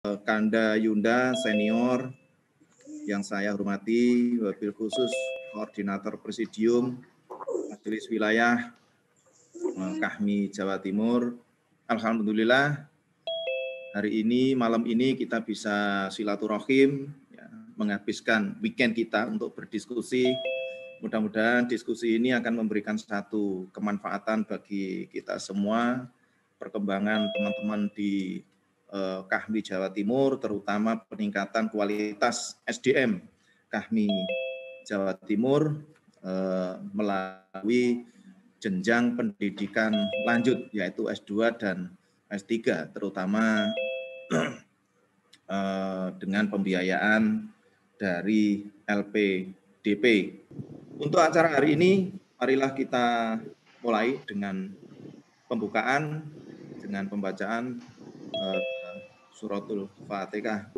Kanda Yunda Senior yang saya hormati, wabil khusus Koordinator Presidium Majelis Wilayah KAHMI Jawa Timur. Alhamdulillah hari ini, malam ini kita bisa silaturahim, ya, menghabiskan weekend kita untuk berdiskusi. Mudah-mudahan diskusi ini akan memberikan satu kemanfaatan bagi kita semua, perkembangan teman-teman di KAHMI Jawa Timur, terutama peningkatan kualitas SDM KAHMI Jawa Timur melalui jenjang pendidikan lanjut, yaitu S2 dan S3, terutama dengan pembiayaan dari LPDP. Untuk acara hari ini, marilah kita mulai dengan pembukaan, dengan pembacaan Suratul Fatihah.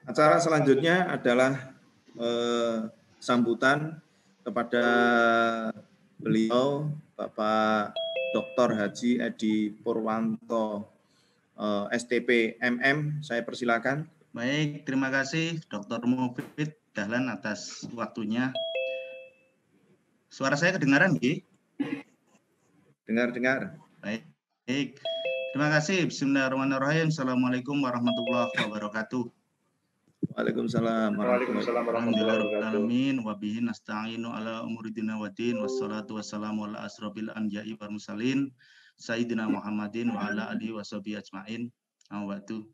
Acara selanjutnya adalah sambutan kepada beliau, Bapak Dr. Haji Edi Purwanto, STP MM. Saya persilakan. Baik, terima kasih Dr. Mufid Dahlan atas waktunya. Suara saya kedengaran, Gi? Dengar. Baik. Terima kasih. Bismillahirrahmanirrahim. Assalamualaikum warahmatullahi wabarakatuh. Waalaikumsalam warahmatullahi wabarakatuh. Wabihi nasta'inu ala umuridina wadin wassalatu wassalamu ala asrofil anbiya'i wal mursalin Sayyidina Muhammadin wa ala alihi washabihi ajmain. Awatu.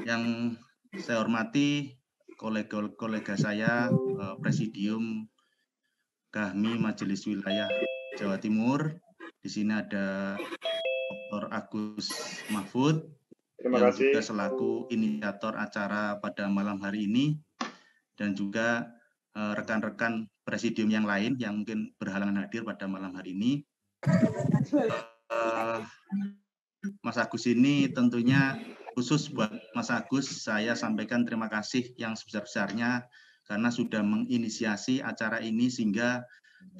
Yang saya hormati kolega saya Presidium KAHMI Majelis Wilayah Jawa Timur. Di sini ada Dr. Agus Mahfud yang juga selaku inisiator acara pada malam hari ini, dan juga rekan-rekan presidium yang lain yang mungkin berhalangan hadir pada malam hari ini. Mas Agus ini tentunya khusus buat Mas Agus, saya sampaikan terima kasih yang sebesar-besarnya karena sudah menginisiasi acara ini sehingga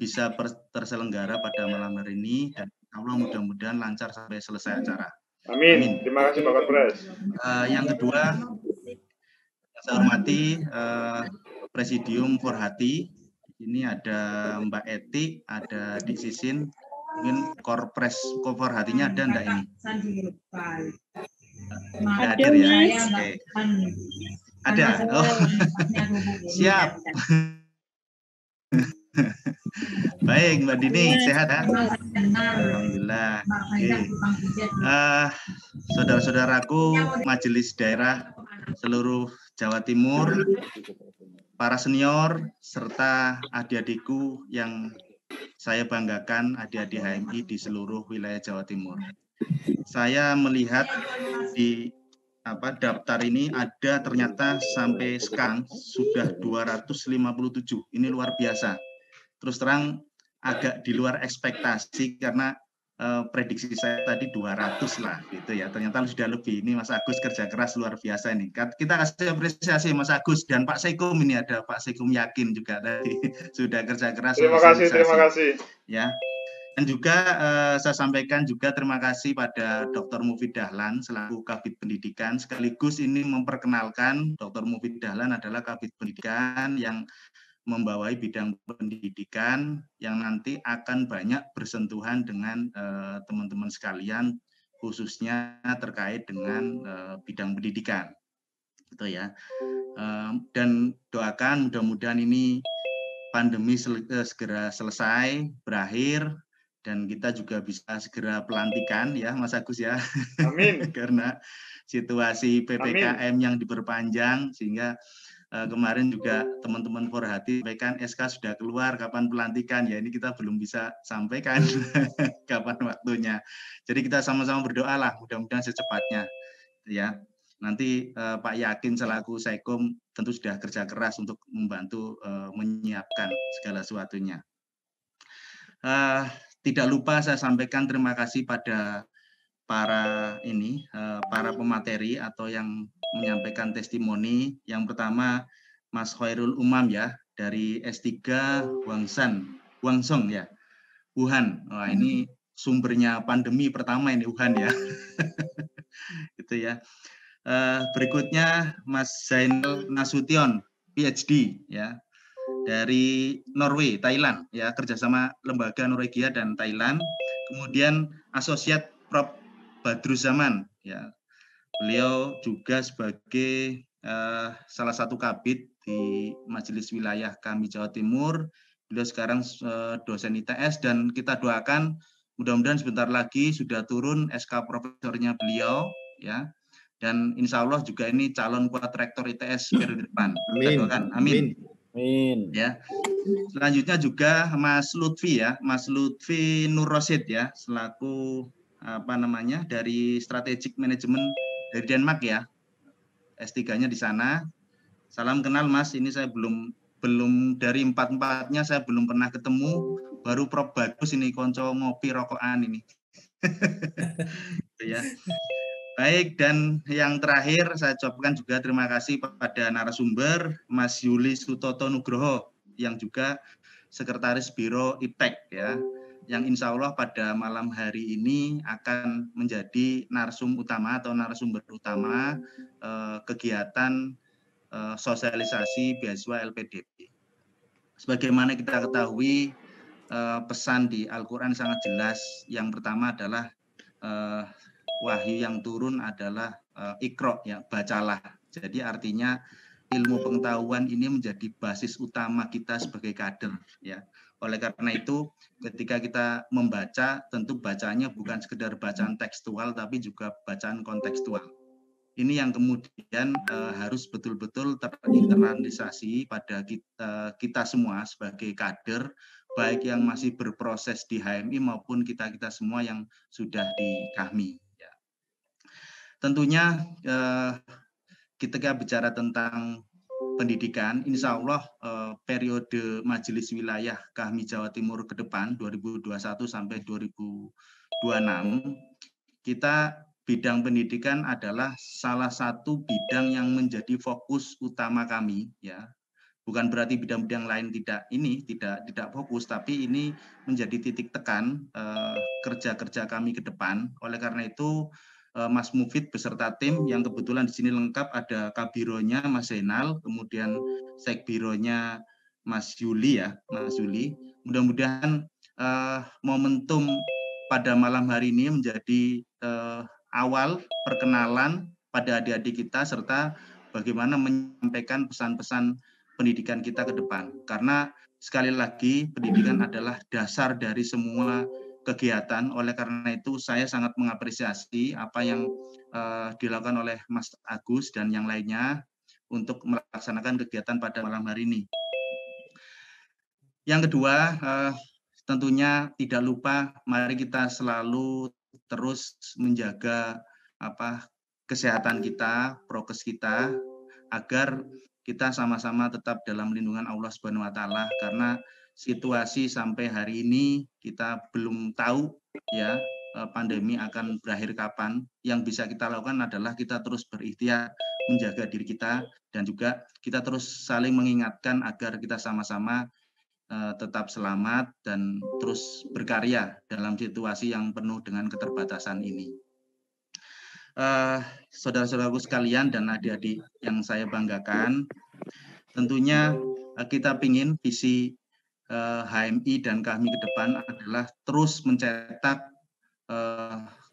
bisa terselenggara pada malam hari ini, dan Allah mudah-mudahan lancar sampai selesai acara. Amin. Terima kasih Pak Kapolres. Yang kedua, saya hormati Presidium Forhati. Ini ada Mbak Eti, ada Dik Sisin. Mungkin Korpres Forhatinya ada enggak ini? Hadir ya. Oke. Ada. Oh. Siap. Baik, Mbak Dini, sehat ya? Alhamdulillah. Saudara-saudaraku, Majelis Daerah seluruh Jawa Timur, para senior, serta adik-adikku yang saya banggakan, adik-adik HMI di seluruh wilayah Jawa Timur. Saya melihat di daftar ini ada ternyata sampai sekarang sudah 257. Ini luar biasa. Terus terang agak di luar ekspektasi karena prediksi saya tadi 200 lah gitu ya. Ternyata sudah lebih. Ini Mas Agus kerja keras luar biasa ini. Kita kasih apresiasi Mas Agus, dan Pak Sekum, ini ada Pak Sekum Yakin juga tadi sudah kerja keras. Terima kasih. Ya. Dan juga saya sampaikan juga terima kasih pada Dr. Mufid Dahlan selaku Kabid Pendidikan, sekaligus ini memperkenalkan Dr. Mufid Dahlan adalah Kabid Pendidikan yang membawai bidang pendidikan yang nanti akan banyak bersentuhan dengan teman-teman sekalian, khususnya terkait dengan bidang pendidikan, gitu ya. Dan doakan mudah-mudahan ini pandemi segera selesai, berakhir, dan kita juga bisa segera pelantikan ya Mas Agus ya. Amin. Karena situasi PPKM Amin. yang diperpanjang, sehingga kemarin juga teman-teman Forhati sampaikan SK sudah keluar, kapan pelantikan ya, ini kita belum bisa sampaikan kapan waktunya. Jadi kita sama-sama berdoa lah mudah-mudahan secepatnya ya. Nanti Pak Yakin selaku Sekom tentu sudah kerja keras untuk membantu menyiapkan segala sesuatunya. Tidak lupa saya sampaikan terima kasih pada para pemateri atau yang menyampaikan testimoni. Yang pertama Mas Khairul Umam ya, dari S3 Guangzhou ya, Wuhan. Wah, ini sumbernya pandemi pertama ini Wuhan ya. Gitu ya. Berikutnya Mas Zainal Nasution, PhD ya, dari Norway, Thailand ya, kerjasama lembaga Norwegia dan Thailand. Kemudian Asosiat Prof. Badruzzaman ya, beliau juga sebagai salah satu kabid di Majelis Wilayah kami Jawa Timur. Beliau sekarang dosen ITS dan kita doakan mudah-mudahan sebentar lagi sudah turun SK profesornya beliau ya. Dan insya Allah juga ini calon kuat rektor ITS periode depan. Kita doakan, amin. Amin. Ya. Selanjutnya juga Mas Lutfi ya, Mas Lutfi Nur Rosid ya, selaku apa namanya dari Strategic Management dari Denmark ya, S3-nya di sana. Salam kenal Mas, ini saya belum dari empat-empatnya saya belum pernah ketemu, baru Prof Bagus ini konco ngopi rokokan ini. Ya. Baik, dan yang terakhir saya ucapkan juga terima kasih pada narasumber Mas Yuli Sutoto Nugroho yang juga Sekretaris Biro IPTEK ya, yang insya Allah pada malam hari ini akan menjadi narsum utama atau narasumber utama kegiatan sosialisasi beasiswa LPDP. Sebagaimana kita ketahui pesan di Al-Quran sangat jelas. Yang pertama adalah wahyu yang turun adalah Iqra ya, bacalah. Jadi artinya ilmu pengetahuan ini menjadi basis utama kita sebagai kader ya. Oleh karena itu ketika kita membaca tentu bacanya bukan sekedar bacaan tekstual tapi juga bacaan kontekstual. Ini yang kemudian harus betul-betul terinternalisasi pada kita semua sebagai kader, baik yang masih berproses di HMI maupun kita-kita semua yang sudah di KAHMI. Ya. Tentunya ketika bicara tentang pendidikan, insya Allah periode Majelis Wilayah KAHMI Jawa Timur ke depan 2021 sampai 2026 kita bidang pendidikan adalah salah satu bidang yang menjadi fokus utama kami ya. Bukan berarti bidang-bidang lain tidak fokus, tapi ini menjadi titik tekan kerja-kerja kami ke depan. Oleh karena itu Mas Mufid beserta tim yang kebetulan di sini lengkap, ada Kabironya Mas Zainal, kemudian Sekbironya Mas Yuli ya, Mas Yuli. Mudah-mudahan momentum pada malam hari ini menjadi awal perkenalan pada adik-adik kita serta bagaimana menyampaikan pesan-pesan pendidikan kita ke depan. Karena sekali lagi pendidikan adalah dasar dari semua kegiatan. Oleh karena itu saya sangat mengapresiasi apa yang dilakukan oleh Mas Agus dan yang lainnya untuk melaksanakan kegiatan pada malam hari ini. Yang kedua, tentunya tidak lupa mari kita selalu terus menjaga kesehatan kita, prokes kita, agar kita sama-sama tetap dalam lindungan Allah Subhanahu wa taala, karena situasi sampai hari ini kita belum tahu ya pandemi akan berakhir kapan. Yang bisa kita lakukan adalah kita terus berikhtiar menjaga diri kita dan juga kita terus saling mengingatkan agar kita sama-sama tetap selamat dan terus berkarya dalam situasi yang penuh dengan keterbatasan ini. Saudara-saudaraku sekalian dan adik-adik yang saya banggakan, tentunya kita ingin visi HMI dan KAHMI ke depan adalah terus mencetak,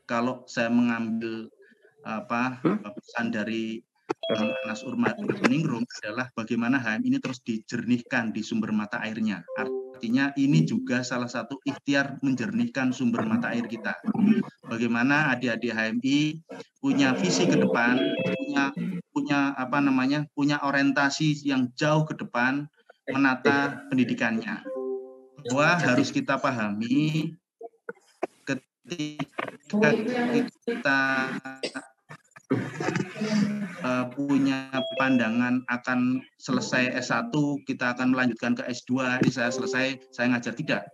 kalau saya mengambil pesan dari Anas Urbaningrum adalah bagaimana HMI ini terus dijernihkan di sumber mata airnya. Artinya ini juga salah satu ikhtiar menjernihkan sumber mata air kita. Bagaimana adik-adik HMI punya visi ke depan, punya orientasi yang jauh ke depan menata pendidikannya. Bahwa harus kita pahami ketika kita punya pandangan akan selesai S1, kita akan melanjutkan ke S2, ini saya selesai, saya ngajar, tidak.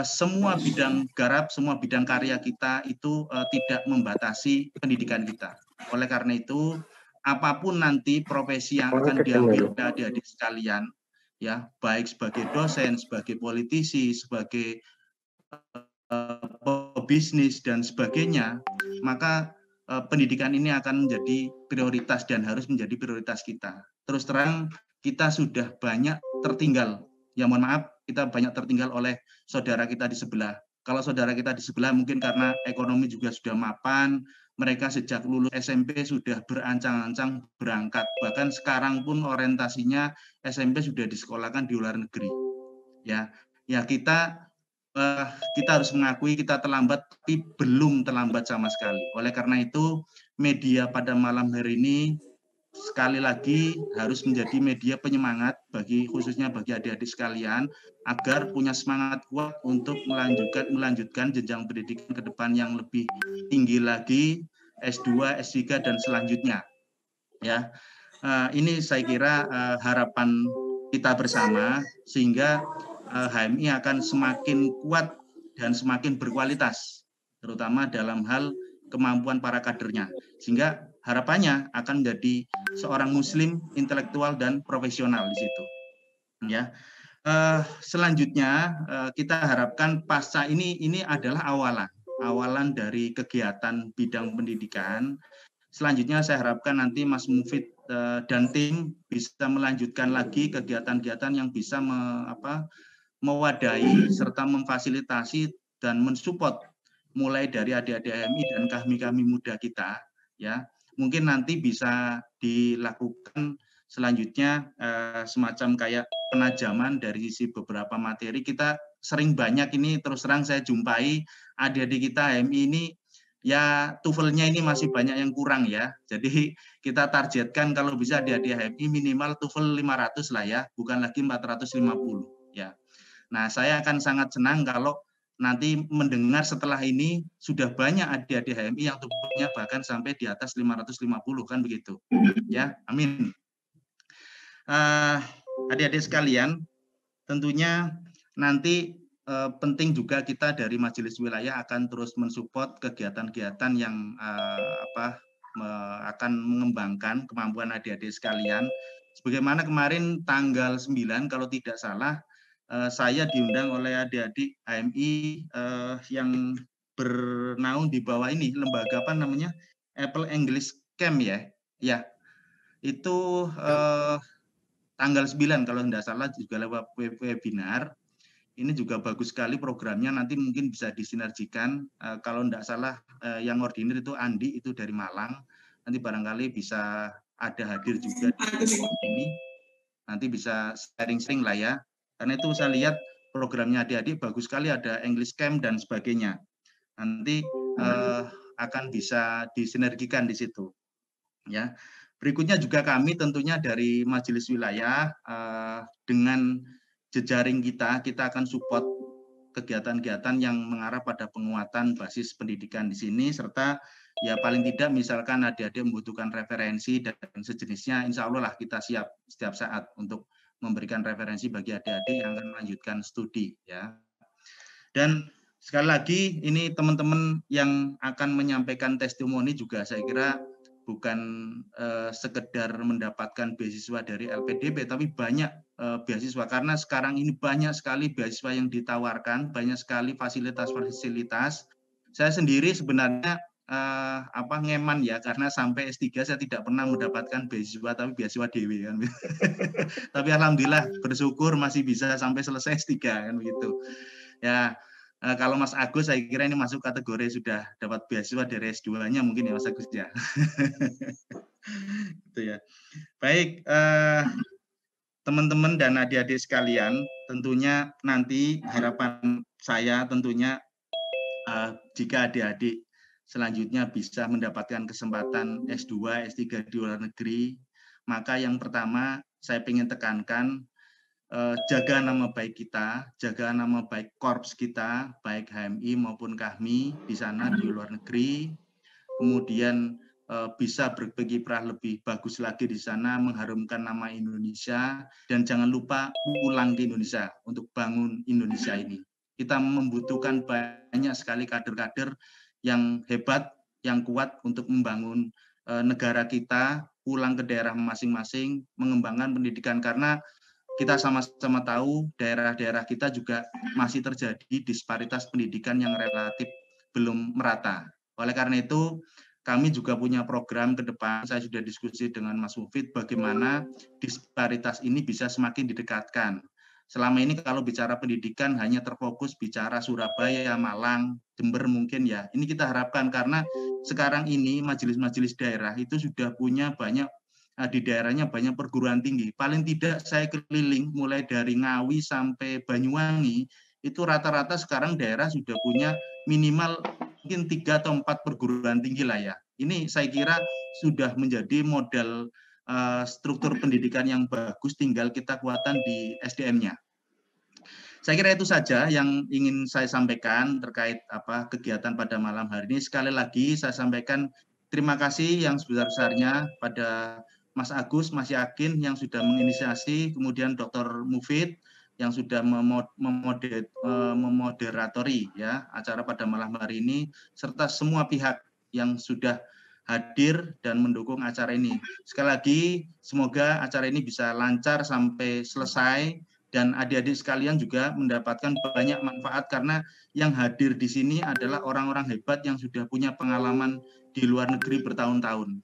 Semua bidang garap, semua bidang karya kita itu tidak membatasi pendidikan kita. Oleh karena itu, apapun nanti profesi yang akan diambil adik-adik sekalian, ya, baik sebagai dosen, sebagai politisi, sebagai pebisnis dan sebagainya, maka pendidikan ini akan menjadi prioritas dan harus menjadi prioritas kita. Terus terang kita sudah banyak tertinggal. Ya mohon maaf, kita banyak tertinggal oleh saudara kita di sebelah. Kalau saudara kita di sebelah mungkin karena ekonomi juga sudah mapan, mereka sejak lulus SMP sudah berancang-ancang berangkat. Bahkan sekarang pun orientasinya SMP sudah disekolahkan di luar negeri. Ya kita harus mengakui kita terlambat, tapi belum terlambat sama sekali. Oleh karena itu, media pada malam hari ini sekali lagi harus menjadi media penyemangat khususnya bagi adik-adik sekalian agar punya semangat kuat untuk melanjutkan jenjang pendidikan ke depan yang lebih tinggi lagi, S2, S3 dan selanjutnya. Ya, ini saya kira harapan kita bersama sehingga HMI akan semakin kuat dan semakin berkualitas, terutama dalam hal kemampuan para kadernya, sehingga harapannya akan menjadi seorang muslim intelektual dan profesional di situ. Ya, selanjutnya kita harapkan pasca ini adalah awalan dari kegiatan bidang pendidikan. Selanjutnya saya harapkan nanti Mas Mufid dan tim bisa melanjutkan lagi kegiatan-kegiatan yang bisa mewadahi serta memfasilitasi dan mensupport mulai dari adik-adik HMI dan kami muda kita, ya mungkin nanti bisa dilakukan selanjutnya semacam kayak penajaman dari sisi beberapa materi. Kita sering banyak ini terus terang saya jumpai adik-adik kita HMI ini ya TOEFL-nya ini masih banyak yang kurang ya. Jadi kita targetkan kalau bisa adik-adik HMI minimal TOEFL 500 lah ya, bukan lagi 450 ya. Nah, saya akan sangat senang kalau nanti mendengar setelah ini sudah banyak adik-adik HMI yang tubuhnya bahkan sampai di atas 550 kan begitu. Ya, amin. Adik-adik sekalian, tentunya nanti penting juga kita dari Majelis Wilayah akan terus mensupport kegiatan-kegiatan yang akan mengembangkan kemampuan adik-adik sekalian. Sebagaimana kemarin tanggal 9 kalau tidak salah saya diundang oleh adik-adik HMI yang bernaung di bawah ini lembaga apa namanya Apple English Camp ya itu tanggal 9 kalau tidak salah juga lewat webinar. Ini juga bagus sekali programnya, nanti mungkin bisa disinergikan. Kalau tidak salah yang ordinir itu Andi itu dari Malang, nanti barangkali bisa ada hadir juga di ini, nanti bisa sharing-sharing lah ya. Karena itu saya lihat programnya adik-adik bagus sekali, ada English Camp dan sebagainya. Nanti akan bisa disinergikan di situ. Ya. Berikutnya juga kami tentunya dari Majelis Wilayah dengan jejaring kita akan support kegiatan-kegiatan yang mengarah pada penguatan basis pendidikan di sini, serta ya paling tidak misalkan adik-adik membutuhkan referensi dan sejenisnya, insya Allah lah kita siap setiap saat untuk memberikan referensi bagi adik-adik yang akan melanjutkan studi ya. Dan sekali lagi ini teman-teman yang akan menyampaikan testimoni juga saya kira bukan sekedar mendapatkan beasiswa dari LPDP, tapi banyak beasiswa karena sekarang ini banyak sekali beasiswa yang ditawarkan, banyak sekali fasilitas-fasilitas. Saya sendiri sebenarnya ngeman ya karena sampai S3 saya tidak pernah mendapatkan beasiswa tapi beasiswa dewe kan. Tapi alhamdulillah bersyukur masih bisa sampai selesai S3 kan begitu. Ya, kalau Mas Agus saya kira ini masuk kategori sudah dapat beasiswa dari S2-nya mungkin ya Mas Agus ya. Gitu ya. Baik, teman-teman dan adik-adik sekalian, tentunya nanti harapan saya tentunya jika adik-adik selanjutnya bisa mendapatkan kesempatan S2, S3 di luar negeri, maka yang pertama saya ingin tekankan jaga nama baik kita, jaga nama baik korps kita, baik HMI maupun KAHMI di sana di luar negeri, kemudian bisa berkiprah lebih bagus lagi di sana, mengharumkan nama Indonesia, dan jangan lupa pulang ke Indonesia untuk bangun Indonesia ini. Kita membutuhkan banyak sekali kader-kader yang hebat, yang kuat untuk membangun negara kita, pulang ke daerah masing-masing, mengembangkan pendidikan, karena kita sama-sama tahu daerah-daerah kita juga masih terjadi disparitas pendidikan yang relatif belum merata. Oleh karena itu, kami juga punya program ke depan. Saya sudah diskusi dengan Mas Mufid bagaimana disparitas ini bisa semakin didekatkan. Selama ini kalau bicara pendidikan hanya terfokus bicara Surabaya, Malang, Jember mungkin ya. Ini kita harapkan karena sekarang ini majelis-majelis daerah itu sudah punya banyak di daerahnya banyak perguruan tinggi. Paling tidak saya keliling mulai dari Ngawi sampai Banyuwangi itu rata-rata sekarang daerah sudah punya minimal mungkin 3 atau 4 perguruan tinggi lah ya. Ini saya kira sudah menjadi model struktur pendidikan yang bagus, tinggal kita kuatkan di SDM-nya. Saya kira itu saja yang ingin saya sampaikan terkait kegiatan pada malam hari ini. Sekali lagi saya sampaikan terima kasih yang sebesar-besarnya pada Mas Agus, Mas Yakin yang sudah menginisiasi, kemudian Dr. Mufid yang sudah memoderatori ya acara pada malam hari ini, serta semua pihak yang sudah hadir dan mendukung acara ini. Sekali lagi, semoga acara ini bisa lancar sampai selesai, dan adik-adik sekalian juga mendapatkan banyak manfaat karena yang hadir di sini adalah orang-orang hebat yang sudah punya pengalaman di luar negeri bertahun-tahun.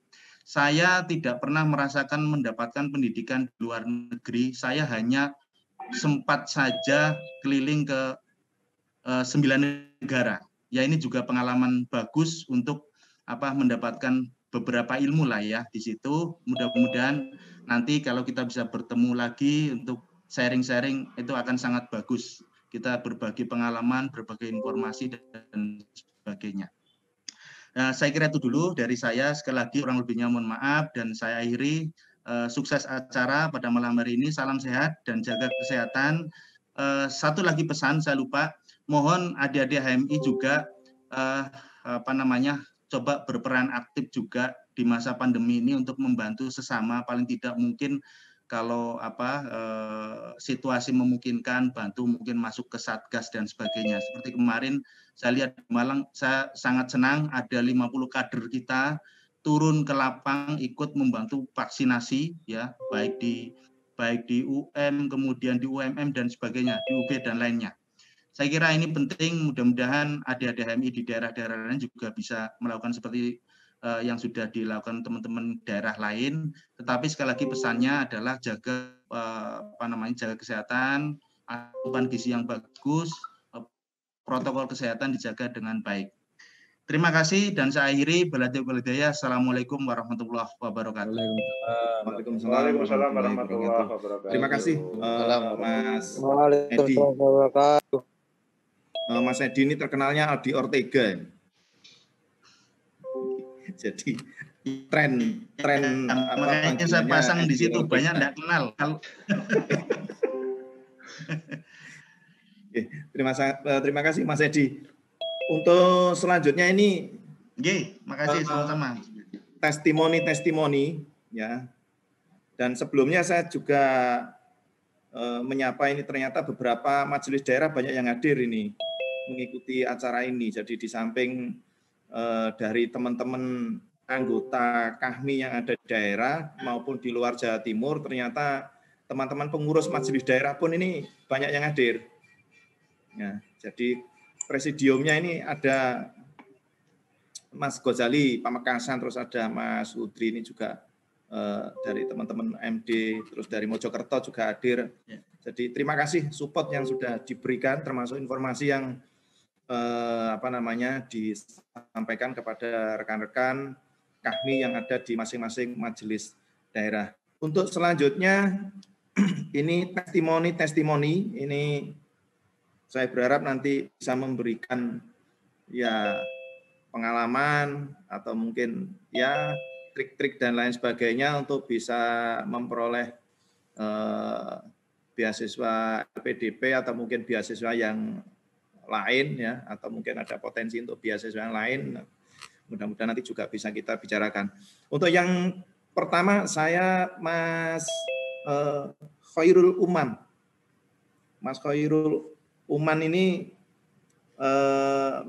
Saya tidak pernah merasakan mendapatkan pendidikan di luar negeri, saya hanya sempat saja keliling ke 9 negara. Ya ini juga pengalaman bagus untuk mendapatkan beberapa ilmu lah ya di situ. Mudah-mudahan nanti kalau kita bisa bertemu lagi untuk sharing-sharing itu akan sangat bagus. Kita berbagi pengalaman, berbagi informasi dan sebagainya. Nah, saya kira itu dulu dari saya. Sekali lagi kurang lebihnya mohon maaf dan saya akhiri. Sukses acara pada malam hari ini. Salam sehat dan jaga kesehatan. Satu lagi pesan saya lupa. Mohon adik-adik HMI juga coba berperan aktif juga di masa pandemi ini untuk membantu sesama. Paling tidak mungkin kalau situasi memungkinkan bantu mungkin masuk ke Satgas dan sebagainya. Seperti kemarin saya lihat di Malang, saya sangat senang ada 50 kader kita turun ke lapang ikut membantu vaksinasi ya, baik di UM, kemudian di UMM dan sebagainya, di UB dan lainnya. Saya kira ini penting, mudah-mudahan adik-adik HMI di daerah-daerah lain juga bisa melakukan seperti yang sudah dilakukan teman-teman daerah lain, tetapi sekali lagi pesannya adalah jaga jaga kesehatan, asupan gizi yang bagus, protokol kesehatan dijaga dengan baik. Terima kasih dan saya akhiri. Assalamualaikum warahmatullahi wabarakatuh. Waalaikumsalam warahmatullahi wabarakatuh. Terima kasih Mas Edi. Mas Edi ini terkenalnya Aldi Ortega. Jadi tren makanya saya pasang di situ banyak tidak kenal. Terima kasih Mas Edi. Untuk selanjutnya ini, makasih sama-sama. Testimoni ya. Dan sebelumnya saya juga menyapa ini ternyata beberapa majelis daerah banyak yang hadir ini mengikuti acara ini. Jadi di samping dari teman-teman anggota KAHMI yang ada di daerah maupun di luar Jawa Timur, ternyata teman-teman pengurus majelis daerah pun ini banyak yang hadir. Ya, jadi presidiumnya ini ada Mas Ghazali Pamekasan, terus ada Mas Udri ini juga dari teman-teman MD, terus dari Mojokerto juga hadir. Jadi terima kasih support yang sudah diberikan, termasuk informasi yang disampaikan kepada rekan-rekan KAHMI yang ada di masing-masing majelis daerah. Untuk selanjutnya ini testimoni ini saya berharap nanti bisa memberikan ya pengalaman atau mungkin ya trik-trik dan lain sebagainya untuk bisa memperoleh beasiswa LPDP atau mungkin beasiswa yang lain ya, atau mungkin ada potensi untuk beasiswa yang lain. Mudah-mudahan nanti juga bisa kita bicarakan. Untuk yang pertama saya Mas Khairul Uman. Mas Khairul Uman ini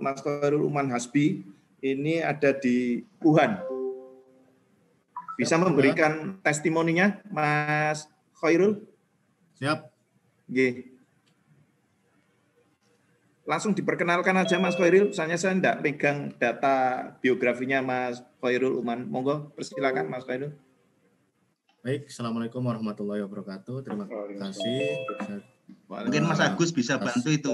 Mas Khairul Uman Hasbi ini ada di Wuhan. Bisa memberikan testimoninya Mas Khairul? Siap. Oke. langsung diperkenalkan aja Mas Khairul. Soalnya saya tidak pegang data biografinya Mas Khairul Uman. Monggo, persilakan Mas Khairul. Baik, Assalamualaikum warahmatullahi wabarakatuh. Terima kasih. Mungkin Mas Agus bisa bantu itu.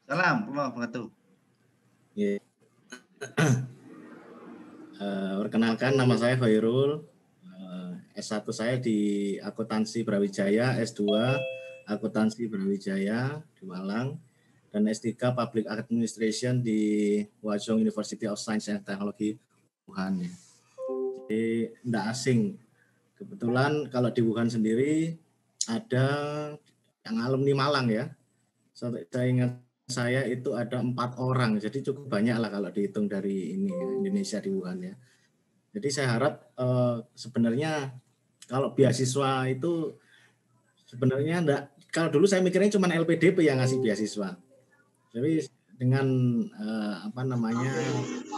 Salam, wabarakatuh. Yeah. Perkenalkan, nama saya Khairul. S1 saya di Akuntansi Brawijaya, S2 Akuntansi Brawijaya di Malang, dan S3 Public Administration di Huazhong University of Science and Technology Wuhan. Jadi tidak asing. Kebetulan kalau di Wuhan sendiri ada yang alumni Malang ya. Saya ingat saya itu ada 4 orang, jadi cukup banyak lah kalau dihitung dari ini ya, Indonesia di Wuhan ya. Jadi saya harap sebenarnya kalau beasiswa itu sebenarnya enggak, kalau dulu saya mikirnya cuma LPDP yang ngasih beasiswa. Jadi dengan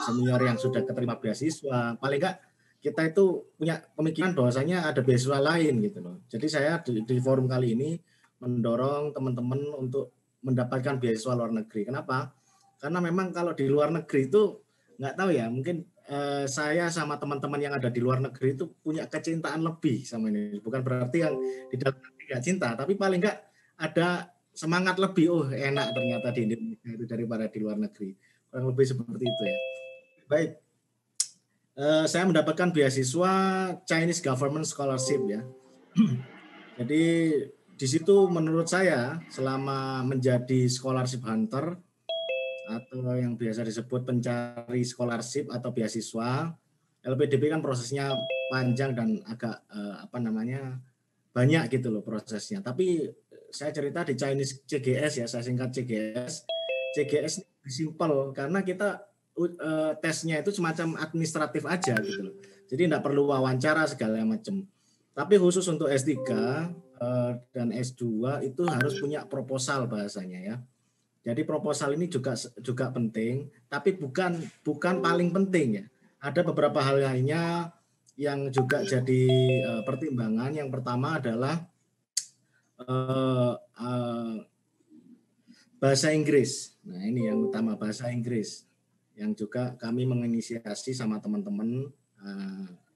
senior yang sudah keterima beasiswa, paling enggak kita itu punya pemikiran bahwasanya ada beasiswa lain gitu loh. Jadi saya di forum kali ini mendorong teman-teman untuk mendapatkan beasiswa luar negeri. Kenapa? Karena memang kalau di luar negeri itu nggak tahu ya, mungkin saya sama teman-teman yang ada di luar negeri itu punya kecintaan lebih sama ini. Bukan berarti yang di dalam negeri nggak cinta, tapi paling nggak ada semangat lebih. Oh enak ternyata di Indonesia itu daripada di luar negeri. Kurang lebih seperti itu ya. Baik, saya mendapatkan beasiswa Chinese Government Scholarship ya. Jadi di situ menurut saya selama menjadi scholarship hunter atau yang biasa disebut pencari scholarship atau beasiswa, LPDP kan prosesnya panjang dan agak banyak gitu loh prosesnya. Tapi saya cerita di Chinese CGS ya, saya singkat CGS. CGS ini simpel karena kita tesnya itu semacam administratif aja gitu loh. Jadi tidak perlu wawancara segala macam. Tapi khusus untuk S3 dan S2 itu harus punya proposal bahasanya ya. Jadi proposal ini juga penting, tapi bukan paling penting ya. Ada beberapa hal lainnya yang juga jadi pertimbangan. Yang pertama adalah bahasa Inggris. Nah ini yang utama, bahasa Inggris. Yang juga kami menginisiasi sama teman-teman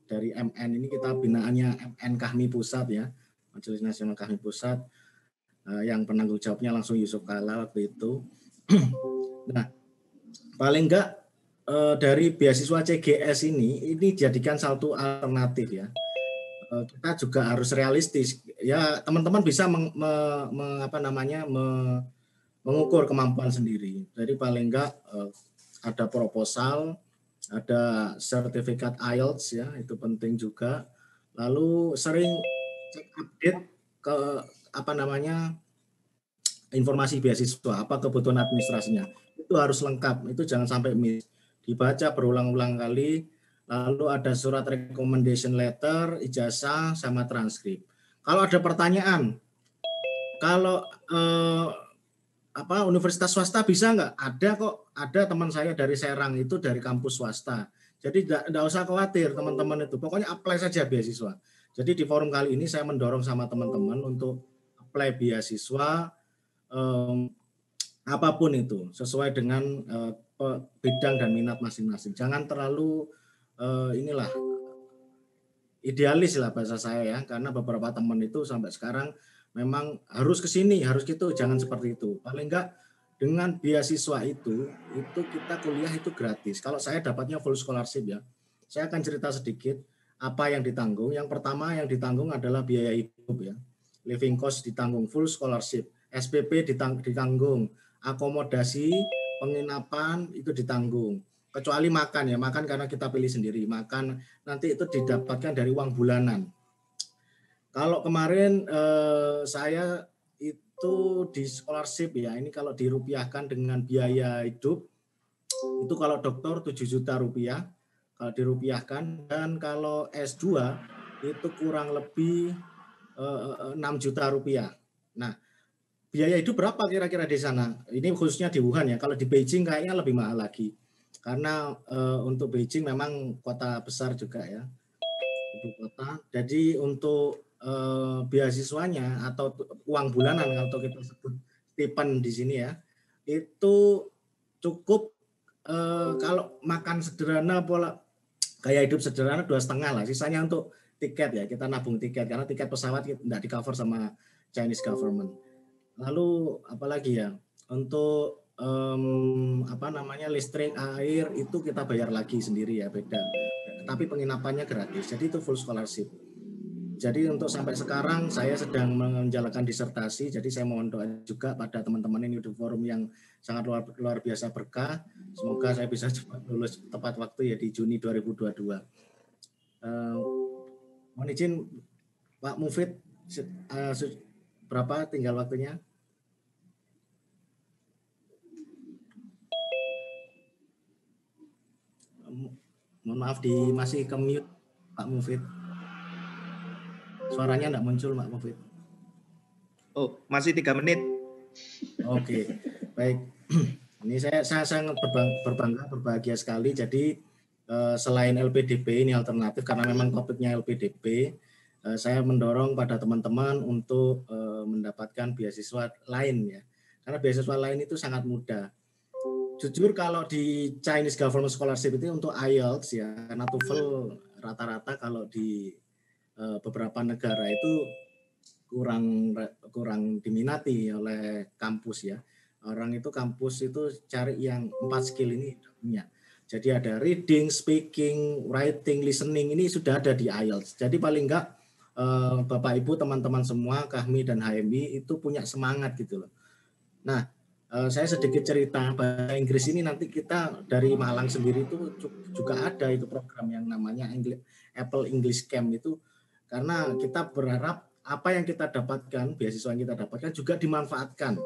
dari MN ini, kita binaannya MN Kahmi Pusat ya, Majelis Nasional Kahmi Pusat. Yang penanggung jawabnya langsung Yusuf Kala waktu itu. Nah, paling enggak dari beasiswa CGS ini dijadikan satu alternatif ya. Kita juga harus realistis ya, teman-teman bisa mengukur kemampuan sendiri. Jadi paling enggak ada proposal, ada sertifikat IELTS ya, itu penting juga. Lalu sering update ke informasi beasiswa, apa kebutuhan administrasinya, itu harus lengkap, itu jangan sampai miss, dibaca berulang-ulang kali. Lalu ada surat recommendation letter, ijazah, sama transkrip. Kalau ada pertanyaan, kalau universitas swasta bisa nggak? Ada kok, ada teman saya dari Serang itu dari kampus swasta. Jadi tidak usah khawatir teman-teman itu, pokoknya apply saja beasiswa. Jadi di forum kali ini saya mendorong sama teman-teman untuk apply beasiswa apapun itu sesuai dengan bidang dan minat masing-masing. Jangan terlalu idealis lah bahasa saya ya, karena beberapa teman itu sampai sekarang memang harus ke sini, harus gitu, jangan seperti itu. Paling enggak dengan beasiswa itu kita kuliah itu gratis. Kalau saya dapatnya full scholarship ya. Saya akan cerita sedikit apa yang ditanggung. Yang pertama yang ditanggung adalah biaya hidup ya. Living cost ditanggung, full scholarship. SPP ditanggung, akomodasi, penginapan itu ditanggung. Kecuali makan ya, makan karena kita pilih sendiri. Makan nanti itu didapatkan dari uang bulanan. Kalau kemarin saya itu di scholarship ya, ini kalau dirupiahkan dengan biaya hidup, itu kalau doktor 7 juta rupiah, kalau dirupiahkan, dan kalau S2 itu kurang lebih 6 juta rupiah. Nah, biaya hidup berapa kira-kira di sana? Ini khususnya di Wuhan ya. Kalau di Beijing kayaknya lebih mahal lagi. Karena untuk Beijing memang kota besar juga ya. Ibu kota. Jadi untuk beasiswanya atau uang bulanan atau kita sebut stipend di sini ya, itu cukup kalau makan sederhana, pola gaya hidup sederhana 2,5 lah, sisanya untuk tiket ya, kita nabung tiket karena tiket pesawat tidak di cover sama Chinese government. Lalu apalagi ya, untuk listrik, air itu kita bayar lagi sendiri ya, beda. Tapi penginapannya gratis, jadi itu full scholarship. Jadi untuk sampai sekarang saya sedang menjalankan disertasi, jadi saya mohon doa juga pada teman-teman ini di forum yang sangat luar biasa berkah. Semoga saya bisa cepat lulus tepat waktu ya di Juni 2022. Mohon izin Pak Mufid, berapa tinggal waktunya? Mohon maaf masih ke mute Pak Mufid. Suaranya enggak muncul Pak Mufid. Oh, masih 3 menit. Oke, baik. Ini saya sangat berbangga, berbahagia sekali. Jadi selain LPDP ini alternatif karena memang topiknya LPDP, saya mendorong pada teman-teman untuk mendapatkan beasiswa lain ya. Karena beasiswa lain itu sangat mudah. Jujur kalau di Chinese Government Scholarship itu untuk IELTS ya, karena TOEFL rata-rata kalau di beberapa negara itu kurang diminati oleh kampus ya. Orang itu kampus itu cari yang 4 skill ini punya. Jadi ada reading, speaking, writing, listening, ini sudah ada di IELTS. Jadi paling enggak Bapak Ibu teman-teman semua KAHMI dan HMI itu punya semangat gitu loh. Nah, saya sedikit cerita bahasa Inggris ini, nanti kita dari Malang sendiri itu juga ada itu program yang namanya Apple English Camp itu, karena kita berharap apa yang kita dapatkan, beasiswa yang kita dapatkan juga dimanfaatkan.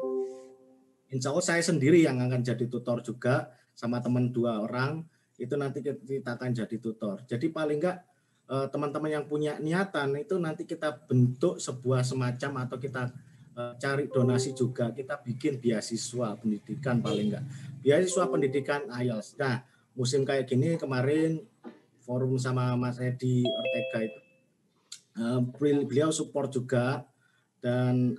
Insya Allah saya sendiri yang akan jadi tutor juga, sama teman 2 orang, itu nanti kita akan jadi tutor. Jadi paling enggak teman-teman yang punya niatan itu nanti kita bentuk sebuah semacam, atau kita cari donasi juga, kita bikin beasiswa pendidikan paling enggak. Beasiswa pendidikan IELTS. Nah, musim kayak gini kemarin forum sama Mas Edi Ortega itu, beliau support juga, dan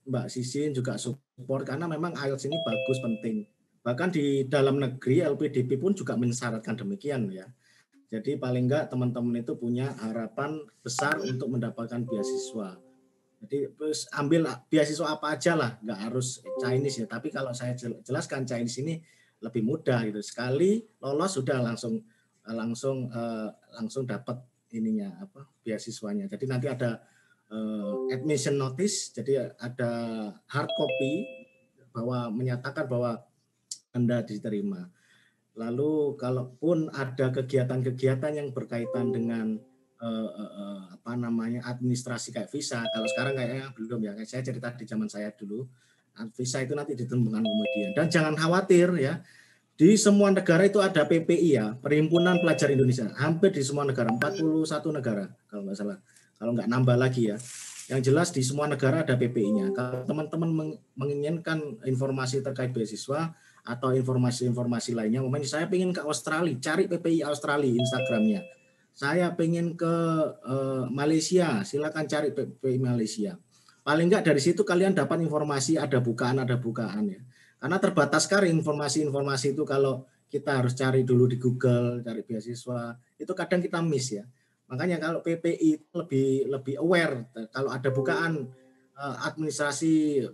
Mbak Sisin juga support karena memang IELTS ini bagus, penting. Bahkan di dalam negeri LPDP pun juga mensyaratkan demikian ya. Jadi paling enggak teman-teman itu punya harapan besar untuk mendapatkan beasiswa. Jadi terus ambil beasiswa apa aja lah, enggak harus Chinese ya. Tapi kalau saya jelaskan Chinese ini lebih mudah gitu. Sekali lolos sudah langsung dapat ininya beasiswanya. Jadi nanti ada admission notice, jadi ada hard copy bahwa menyatakan bahwa Anda diterima. Lalu kalaupun ada kegiatan-kegiatan yang berkaitan dengan administrasi kayak visa, kalau sekarang kayaknya belum ya. Saya cerita di zaman saya dulu, visa itu nanti ditentukan kemudian. Dan jangan khawatir ya, di semua negara itu ada PPI ya, Perhimpunan Pelajar Indonesia. Hampir di semua negara, 41 negara kalau nggak salah. Kalau nggak nambah lagi ya. Yang jelas di semua negara ada PPI-nya. Kalau teman-teman menginginkan informasi terkait beasiswa atau informasi-informasi lainnya, saya pengen ke Australia, cari PPI Australia Instagramnya. Saya pengen ke Malaysia, silakan cari PPI Malaysia. Paling nggak dari situ kalian dapat informasi, ada bukaan ya. Karena terbatas sekali informasi-informasi itu, kalau kita harus cari dulu di Google, cari beasiswa, itu kadang kita miss ya. Makanya kalau PPI lebih aware, kalau ada bukaan administrasi,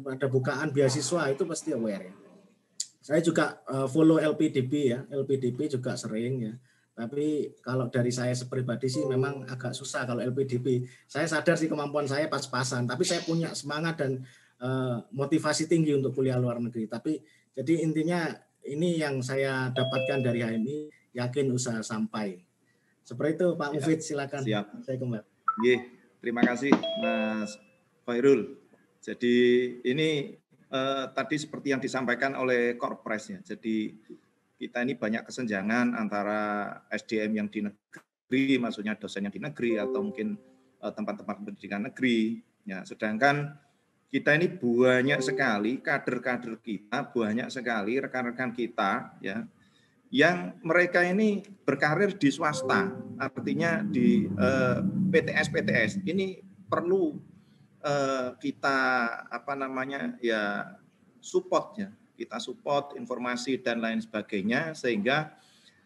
ada bukaan beasiswa, itu pasti aware ya. Saya juga follow LPDP ya, LPDP juga sering ya. Tapi kalau dari saya pribadi sih memang agak susah kalau LPDP. Saya sadar sih kemampuan saya pas-pasan, tapi saya punya semangat dan motivasi tinggi untuk kuliah luar negeri. Tapi jadi intinya ini yang saya dapatkan dari HMI, yakin usaha sampai. Seperti itu Pak Mufid, silakan. Siap. Saya kembali. Terima kasih Mas Khairul. Jadi ini tadi seperti yang disampaikan oleh Korpres ya. Jadi kita ini banyak kesenjangan antara SDM yang di negeri, maksudnya dosen yang di negeri atau mungkin tempat-tempat pendidikan negeri. Ya, sedangkan kita ini banyak sekali kader-kader kita, banyak sekali rekan-rekan kita ya yang mereka ini berkarir di swasta, artinya di PTS. Ini perlu kita support ya, kita support informasi dan lain sebagainya, sehingga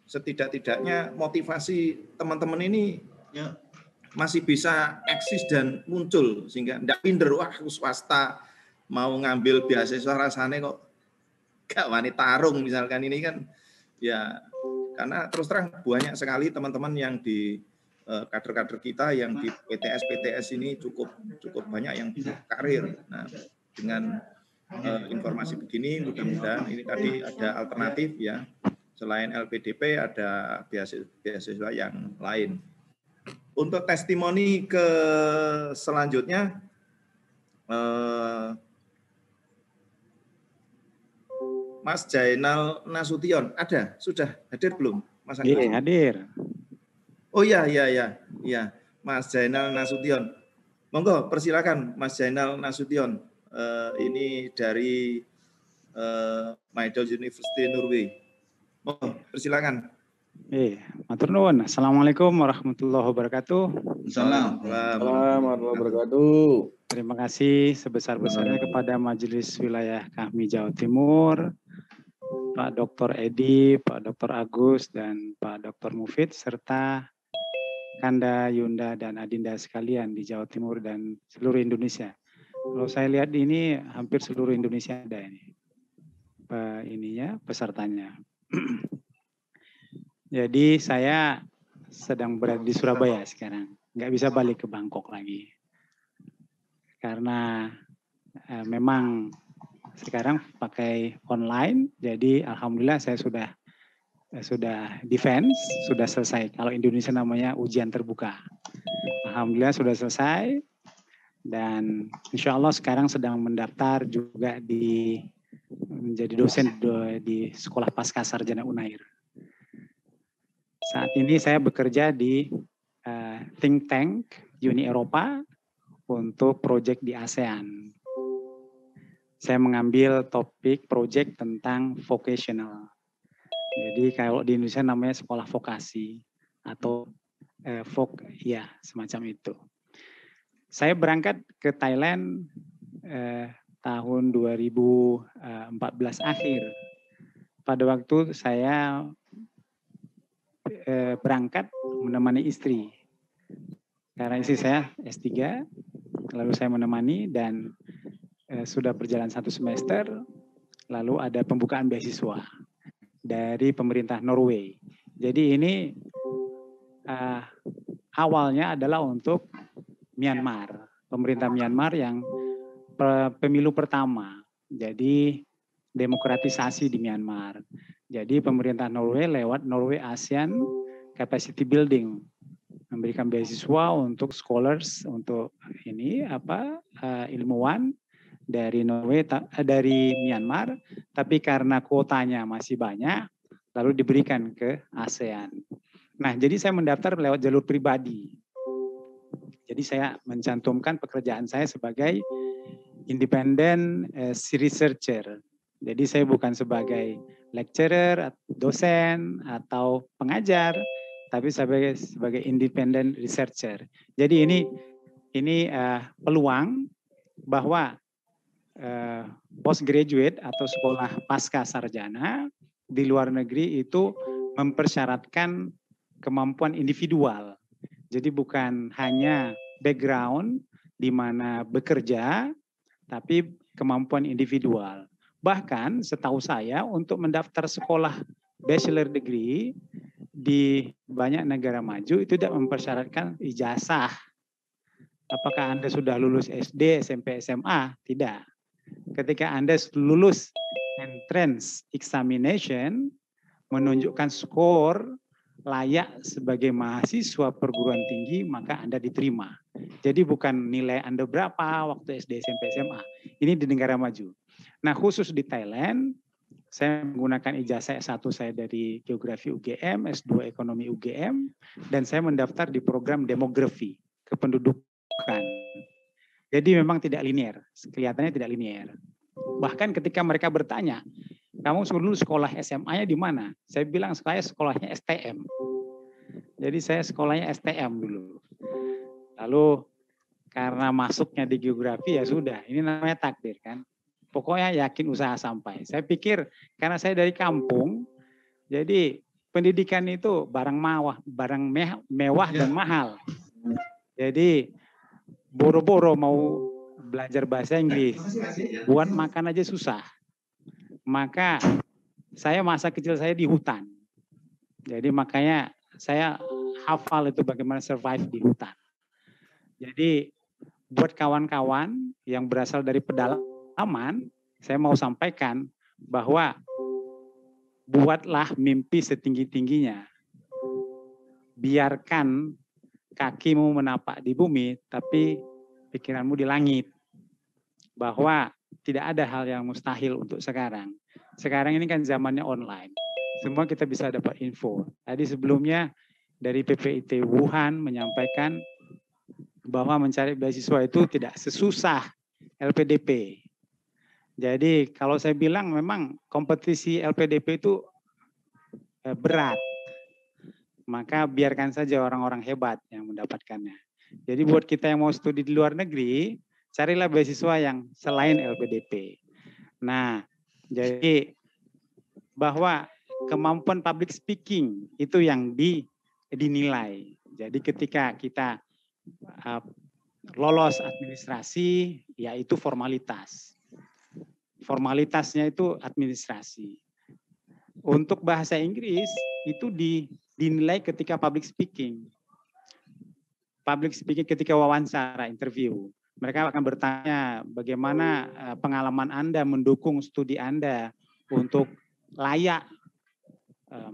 setidak-tidaknya motivasi teman-teman ini masih bisa eksis dan muncul, sehingga tidak minder, wah swasta mau ngambil beasiswa rasanya kok gak wani tarung misalkan. Ini kan ya karena terus terang banyak sekali teman-teman yang di kader-kader kita yang di PTS ini cukup banyak yang karir. Nah, dengan informasi begini mudah-mudahan ini tadi ada alternatif ya, selain LPDP ada beasiswa yang lain. Untuk testimoni ke selanjutnya, Mas Jainal Nasution ada, sudah hadir belum, Mas Agus? Iya, hadir. Oh iya, Mas Jainal Nasution. Monggo, persilakan Mas Jainal Nasution. Ini dari Maidol University Norway. Monggo, persilakan. Matur nuwun. Assalamualaikum warahmatullahi wabarakatuh. Assalamualaikum warahmatullahi wabarakatuh. Terima kasih sebesar-besarnya kepada Majelis Wilayah kami Jawa Timur, Pak Dr. Edi, Pak Dr. Agus, dan Pak Dr. Mufid, serta Kanda, Yunda, dan Adinda sekalian di Jawa Timur dan seluruh Indonesia. Kalau saya lihat ini hampir seluruh Indonesia ada ini, pesertanya. Jadi saya sedang berada di Surabaya sekarang, nggak bisa balik ke Bangkok lagi. Karena memang sekarang pakai online, jadi alhamdulillah saya sudah defense, sudah selesai. Kalau Indonesia namanya ujian terbuka. Alhamdulillah sudah selesai, dan insya Allah sekarang sedang mendaftar juga menjadi dosen di Sekolah Pasca Sarjana Unair. Saat ini saya bekerja di think tank Uni Eropa untuk proyek di ASEAN. Saya mengambil topik proyek tentang vocational. Jadi kalau di Indonesia namanya sekolah vokasi atau semacam itu. Saya berangkat ke Thailand tahun 2014 akhir. Pada waktu saya berangkat menemani istri. Karena istri saya S3, lalu saya menemani dan sudah berjalan 1 semester, lalu ada pembukaan beasiswa dari pemerintah Norway. Jadi ini awalnya adalah untuk Myanmar, pemerintah Myanmar yang pemilu pertama, jadi demokratisasi di Myanmar. Jadi pemerintah Norway lewat Norway ASEAN Capacity Building memberikan beasiswa untuk scholars, untuk ilmuwan dari dari Myanmar, tapi karena kuotanya masih banyak, lalu diberikan ke ASEAN. Nah, jadi saya mendaftar lewat jalur pribadi. Jadi saya mencantumkan pekerjaan saya sebagai independent researcher. Jadi saya bukan sebagai lecturer, dosen, atau pengajar, tapi sebagai independent researcher. Jadi ini peluang bahwa postgraduate atau sekolah pasca sarjana di luar negeri itu mempersyaratkan kemampuan individual. Jadi bukan hanya background di mana bekerja, tapi kemampuan individual. Bahkan setahu saya untuk mendaftar sekolah bachelor degree di banyak negara maju itu tidak mempersyaratkan ijazah. Apakah Anda sudah lulus SD, SMP, SMA? Tidak. Ketika Anda lulus entrance examination, menunjukkan skor layak sebagai mahasiswa perguruan tinggi, maka Anda diterima. Jadi bukan nilai Anda berapa waktu SD, SMP, SMA. Ini di negara maju. Nah, khusus di Thailand, saya menggunakan ijazah S1 saya dari Geografi UGM, S2 Ekonomi UGM, dan saya mendaftar di program demografi, kependudukan. Jadi memang tidak linear, kelihatannya tidak linear. Bahkan ketika mereka bertanya, kamu dulu sekolah SMA-nya di mana? Saya bilang sekolahnya STM. Jadi saya sekolahnya STM dulu. Lalu karena masuknya di geografi ya sudah, ini namanya takdir kan. Pokoknya yakin usaha sampai. Saya pikir karena saya dari kampung, jadi pendidikan itu barang mewah dan mahal. Jadi boro-boro mau belajar bahasa Inggris, buat makan aja susah. Maka saya masa kecil saya di hutan. Jadi makanya saya hafal itu bagaimana survive di hutan. Jadi buat kawan-kawan yang berasal dari pedalaman, saya mau sampaikan bahwa buatlah mimpi setinggi-tingginya. Biarkan kakimu menapak di bumi, tapi pikiranmu di langit. Bahwa tidak ada hal yang mustahil untuk sekarang. Sekarang ini kan zamannya online. Semua kita bisa dapat info. Tadi sebelumnya dari PPIT Wuhan menyampaikan bahwa mencari beasiswa itu tidak sesusah LPDP. Jadi kalau saya bilang memang kompetisi LPDP itu berat. Maka biarkan saja orang-orang hebat yang mendapatkannya. Jadi buat kita yang mau studi di luar negeri, carilah beasiswa yang selain LPDP. Nah, jadi bahwa kemampuan public speaking itu yang dinilai. Jadi ketika kita lolos administrasi, yaitu formalitas. Formalitasnya itu administrasi. Untuk bahasa Inggris itu dinilai ketika public speaking. Public speaking ketika wawancara, interview. Mereka akan bertanya bagaimana pengalaman Anda mendukung studi Anda untuk layak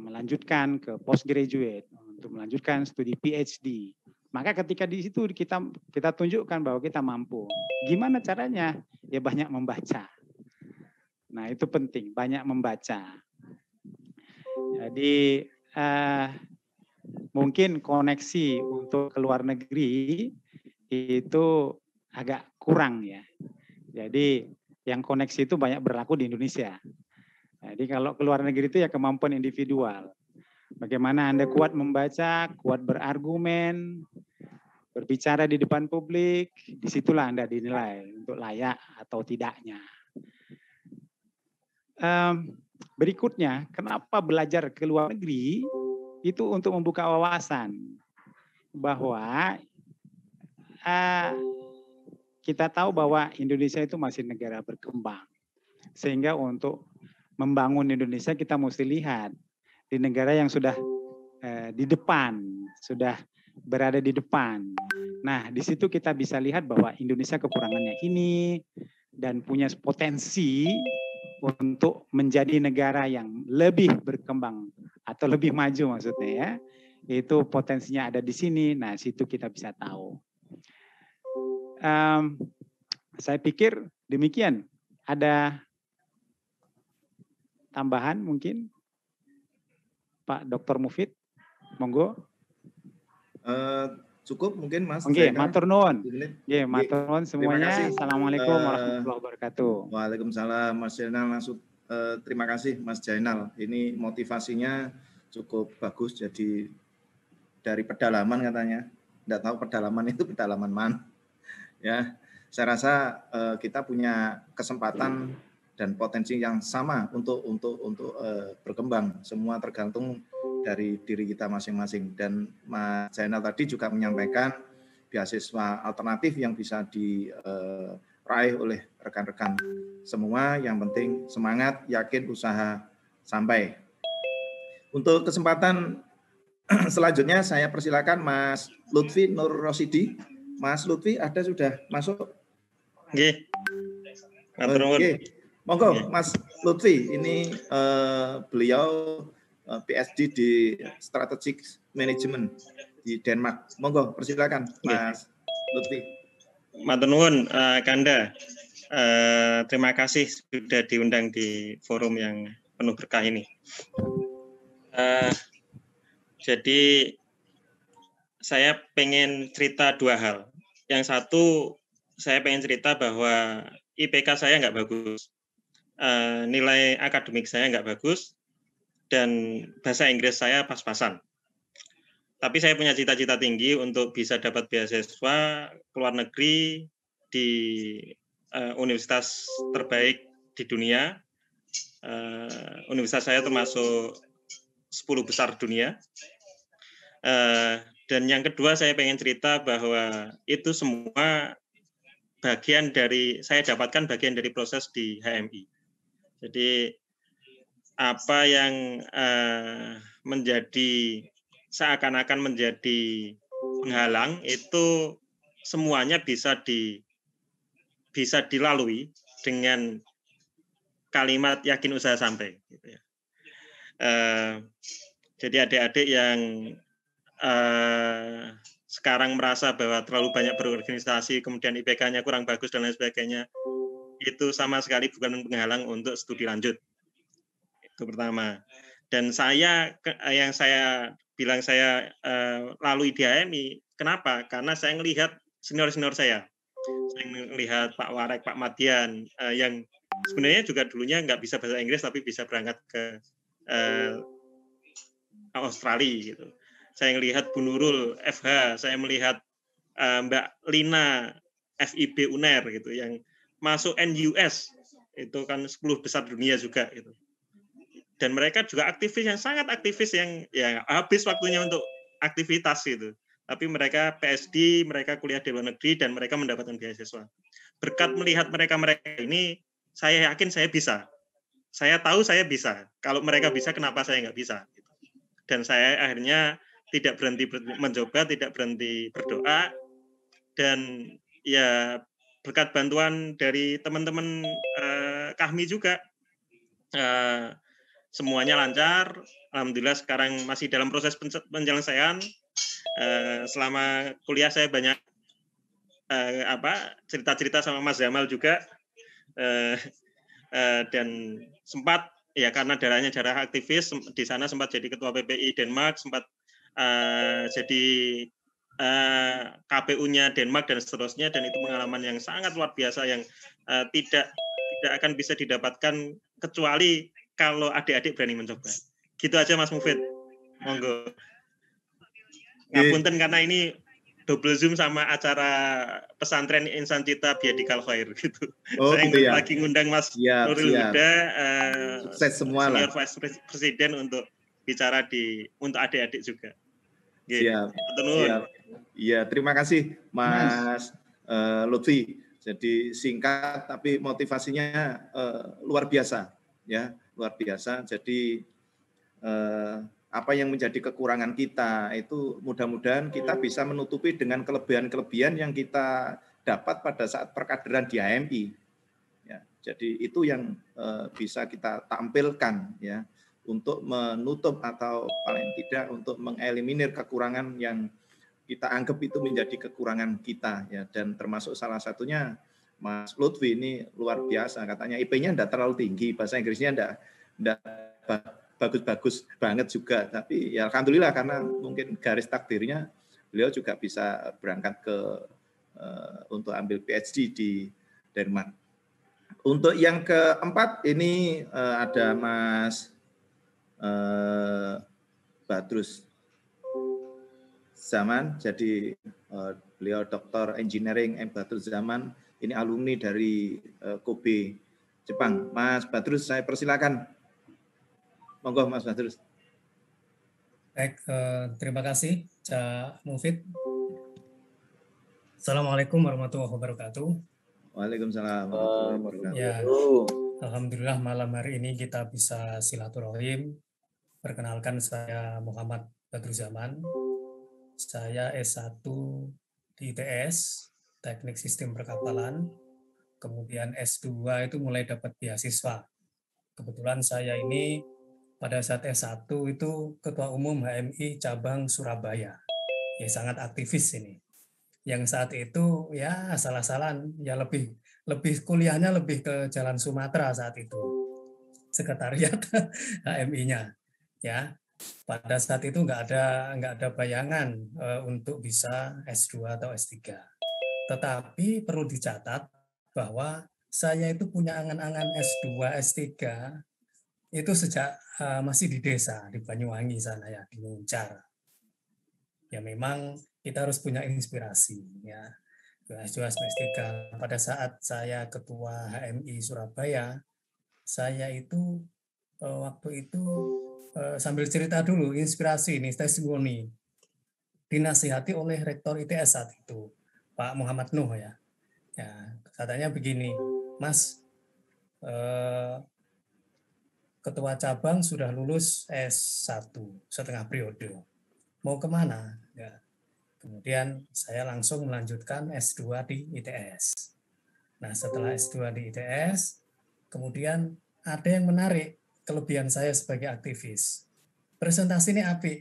melanjutkan ke postgraduate, untuk melanjutkan studi PhD. Maka ketika di situ kita tunjukkan bahwa kita mampu. Gimana caranya? Ya banyak membaca. Nah itu penting, banyak membaca. Jadi mungkin koneksi untuk ke luar negeri itu agak kurang ya. Jadi yang koneksi itu banyak berlaku di Indonesia. Jadi kalau ke luar negeri itu ya kemampuan individual. Bagaimana Anda kuat membaca, kuat berargumen, berbicara di depan publik, disitulah Anda dinilai untuk layak atau tidaknya. Berikutnya, kenapa belajar ke luar negeri? Itu untuk membuka wawasan. Bahwa kita tahu bahwa Indonesia itu masih negara berkembang. Sehingga untuk membangun Indonesia kita mesti lihat di negara yang sudah di depan, sudah berada di depan. Nah, di situ kita bisa lihat bahwa Indonesia kekurangannya ini dan punya potensi untuk menjadi negara yang lebih berkembang atau lebih maju maksudnya ya. Itu potensinya ada di sini. Nah, situ kita bisa tahu. Saya pikir demikian. Ada tambahan mungkin, Pak Dr. Mufid, monggo. Cukup mungkin Mas. Oke, matur nuwun. Nggih, matur nuwun semuanya. Assalamualaikum warahmatullahi wabarakatuh. Waalaikumsalam Mas Jainal. Terima kasih Mas Jainal. Ini motivasinya cukup bagus. Jadi dari pedalaman katanya. Tidak tahu pedalaman itu pedalaman mana. Ya, saya rasa kita punya kesempatan dan potensi yang sama untuk berkembang. Semua tergantung dari diri kita masing-masing. Dan Mas Jainal tadi juga menyampaikan beasiswa alternatif yang bisa diraih oleh rekan-rekan semua. Yang penting semangat, yakin, usaha sampai. Untuk kesempatan selanjutnya saya persilakan Mas Lutfi Nur Rosidi. Mas Lutfi ada sudah masuk? Oke. Monggo Mas Lutfi, ini beliau PhD di Strategic Management di Denmark. Monggo persilakan Mas Lutfi. Matur nuwun Kanda. Terima kasih sudah diundang di forum yang penuh berkah ini. Jadi saya pengen cerita dua hal. Yang satu, saya pengen cerita bahwa IPK saya nggak bagus. nilai akademik saya nggak bagus dan bahasa Inggris saya pas-pasan. Tapi saya punya cita-cita tinggi untuk bisa dapat beasiswa ke luar negeri di universitas terbaik di dunia. Universitas saya termasuk 10 besar dunia. Dan yang kedua saya pengen cerita bahwa itu semua bagian dari, saya dapatkan bagian dari proses di HMI. Jadi apa yang menjadi seakan-akan menjadi penghalang itu semuanya bisa dilalui dengan kalimat yakin usaha sampai. Gitu ya. Jadi adik-adik yang sekarang merasa bahwa terlalu banyak berorganisasi, kemudian IPK-nya kurang bagus dan lain sebagainya, itu sama sekali bukan penghalang untuk studi lanjut. Itu pertama. Dan yang saya bilang saya lalui di HMI, kenapa? Karena saya melihat senior-senior saya melihat Pak Warek, Pak Madian, yang sebenarnya juga dulunya nggak bisa bahasa Inggris, tapi bisa berangkat ke Australia gitu. Saya melihat Bu Nurul FH, saya melihat Mbak Lina FIB UNER gitu, yang masuk NUS itu kan 10 besar dunia juga gitu. Dan mereka juga aktivis yang sangat aktivis yang ya habis waktunya untuk aktivitas gitu. Tapi mereka PSD, mereka kuliah di luar negeri dan mereka mendapatkan beasiswa. Berkat melihat mereka ini, saya yakin saya bisa. Saya tahu saya bisa. Kalau mereka bisa, kenapa saya nggak bisa? Dan saya akhirnya tidak berhenti mencoba, tidak berhenti berdoa, dan ya berkat bantuan dari teman-teman Kahmi juga, semuanya lancar. Alhamdulillah sekarang masih dalam proses penyelesaian. Selama kuliah saya banyak cerita-cerita sama Mas Zamal juga, dan sempat ya karena darahnya darah aktivis di sana, sempat jadi ketua PPI Denmark, sempat jadi KPU-nya Denmark dan seterusnya, dan itu pengalaman yang sangat luar biasa yang tidak akan bisa didapatkan kecuali kalau adik-adik berani mencoba. Gitu aja Mas Mufid. Monggo. Ngapunten karena ini double zoom sama acara pesantren Insan Cita Biadikal Khair gitu. Oh, saya gitu ya. lagi ngundang Mas Nurul Huda, sukses semua Senior lah. Vice Presiden untuk bicara untuk adik-adik juga. Siap. Siap. Iya, terima kasih Mas Lutfi. Jadi singkat tapi motivasinya luar biasa, ya, luar biasa. Jadi apa yang menjadi kekurangan kita itu mudah-mudahan kita bisa menutupi dengan kelebihan-kelebihan yang kita dapat pada saat perkaderan di HMI. Ya, jadi itu yang bisa kita tampilkan, ya, untuk menutup atau paling tidak untuk mengeliminir kekurangan yang kita anggap itu menjadi kekurangan kita, ya. Dan termasuk salah satunya Mas Lutfi ini luar biasa, katanya IP-nya enggak terlalu tinggi, bahasa Inggrisnya enggak bagus-bagus banget juga, tapi ya alhamdulillah karena mungkin garis takdirnya beliau juga bisa berangkat untuk ambil PhD di Denmark. Untuk yang keempat ini ada Mas Badrus Zaman, jadi beliau Dr. Engineering M. Badrus Zaman, ini alumni dari Kobe, Jepang. Mas Badrus, saya persilakan. Monggo Mas Badrus. Baik, terima kasih Cak Mufid. Assalamualaikum warahmatullahi wabarakatuh. Waalaikumsalam. Ya, alhamdulillah malam hari ini kita bisa silaturahim. Perkenalkan, saya Muhammad Badrus Zaman. Saya S1 di ITS, Teknik Sistem Perkapalan. Kemudian S2 itu mulai dapat beasiswa. Kebetulan saya ini pada saat S1 itu Ketua Umum HMI Cabang Surabaya. Ya, sangat aktivis ini. Yang saat itu ya salah-salahan, ya lebih kuliahnya lebih ke Jalan Sumatera saat itu. Sekretariat HMI-nya. Ya. Pada saat itu nggak ada bayangan untuk bisa S2 atau S3. Tetapi perlu dicatat bahwa saya itu punya angan-angan S2, S3 itu sejak masih di desa, di Banyuwangi sana ya, di Muncar. Ya memang kita harus punya inspirasi ya. S2, S3. Pada saat saya ketua HMI Surabaya, saya itu waktu itu sambil cerita dulu, inspirasi ini, testimoni. Dinasihati oleh Rektor ITS saat itu, Pak Muhammad Nuh ya. Ya, katanya begini, Mas, ketua cabang sudah lulus S1 setengah periode, mau kemana? Ya. Kemudian saya langsung melanjutkan S2 di ITS. Nah setelah S2 di ITS, kemudian ada yang menarik kelebihan saya sebagai aktivis. Presentasi ini apik,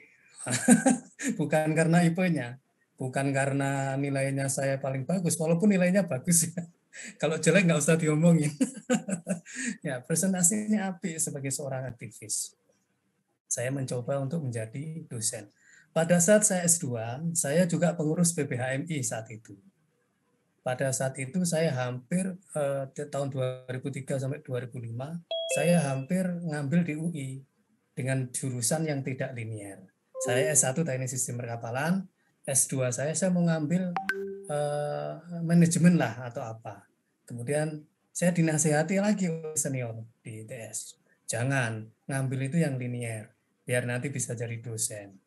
bukan karena IP-nya, bukan karena nilainya saya paling bagus, walaupun nilainya bagus ya. Kalau jelek nggak usah diomongin. Ya, presentasi ini apik sebagai seorang aktivis. Saya mencoba untuk menjadi dosen. Pada saat saya S2, saya juga pengurus PBHMI saat itu. Pada saat itu saya hampir tahun 2003 sampai 2005, saya hampir ngambil di UI dengan jurusan yang tidak linier. Saya S1 Teknik Sistem Perkapalan, S2 saya mau ngambil manajemen lah atau apa. Kemudian saya dinasihati lagi oleh senior di ITS. Jangan ngambil itu yang linier, biar nanti bisa jadi dosen.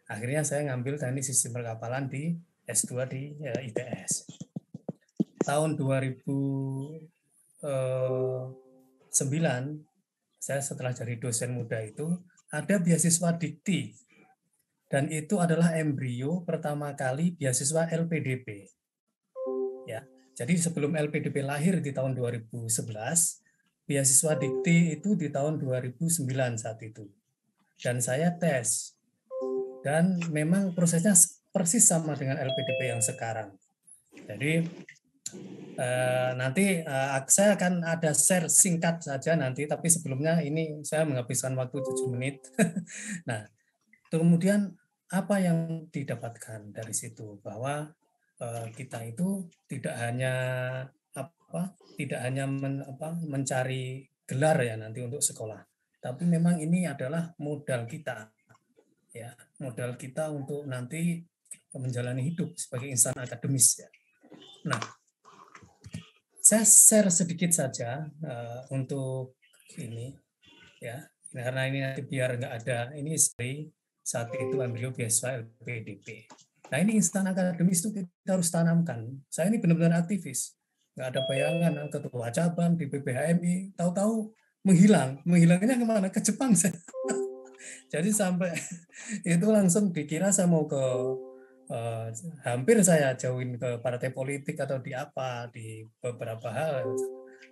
Akhirnya saya ngambil Teknik Sistem Perkapalan di S2 di ITS. Tahun 2009, saya setelah jadi dosen muda itu, ada beasiswa Dikti. Dan itu adalah embrio pertama kali beasiswa LPDP. Ya, jadi sebelum LPDP lahir di tahun 2011, beasiswa Dikti itu di tahun 2009 saat itu. Dan saya tes. Dan memang prosesnya persis sama dengan LPDP yang sekarang. Jadi nanti saya akan ada share singkat saja nanti, tapi sebelumnya ini saya menghabiskan waktu 7 menit. Nah, kemudian apa yang didapatkan dari situ, bahwa kita itu tidak hanya mencari gelar ya nanti untuk sekolah, tapi memang ini adalah modal kita ya, modal kita untuk nanti menjalani hidup sebagai insan akademis ya. Nah, saya share sedikit saja untuk ini ya, karena ini nanti biar nggak ada ini saat itu embrio beasiswa LPDP. Nah ini instan akademis itu kita harus tanamkan. Saya ini benar-benar aktivis, nggak ada bayangan ketua cabang di PBHMI, tahu-tahu menghilangnya kemana? Ke Jepang saya. Jadi sampai itu langsung dikira saya mau ke hampir saya join ke partai politik atau di beberapa hal.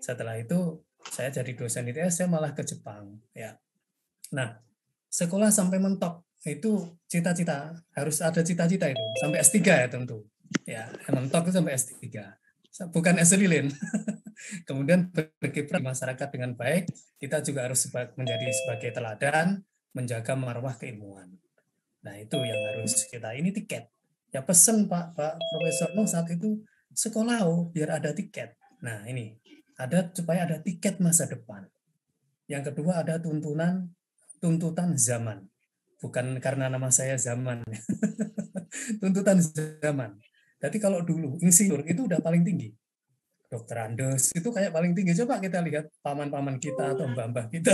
Setelah itu saya jadi dosen ITS, saya malah ke Jepang ya. Nah, sekolah sampai mentok itu cita-cita, harus ada cita-cita itu sampai S3 ya tentu. Ya, mentok itu sampai S3. Bukan S-lilin. Kemudian berkiprah di masyarakat dengan baik, kita juga harus menjadi sebagai teladan, menjaga marwah keilmuan. Nah, itu yang harus kita, ini tiket. Ya pesen Pak Profesor Nuh saat itu, sekolah biar ada tiket. Nah ini, supaya ada tiket masa depan. Yang kedua ada tuntutan zaman. Bukan karena nama saya zaman. Tuntutan zaman. Jadi kalau dulu, insinyur itu udah paling tinggi. Dokter Andes itu kayak paling tinggi. Coba kita lihat paman-paman kita atau mbah-mbah kita.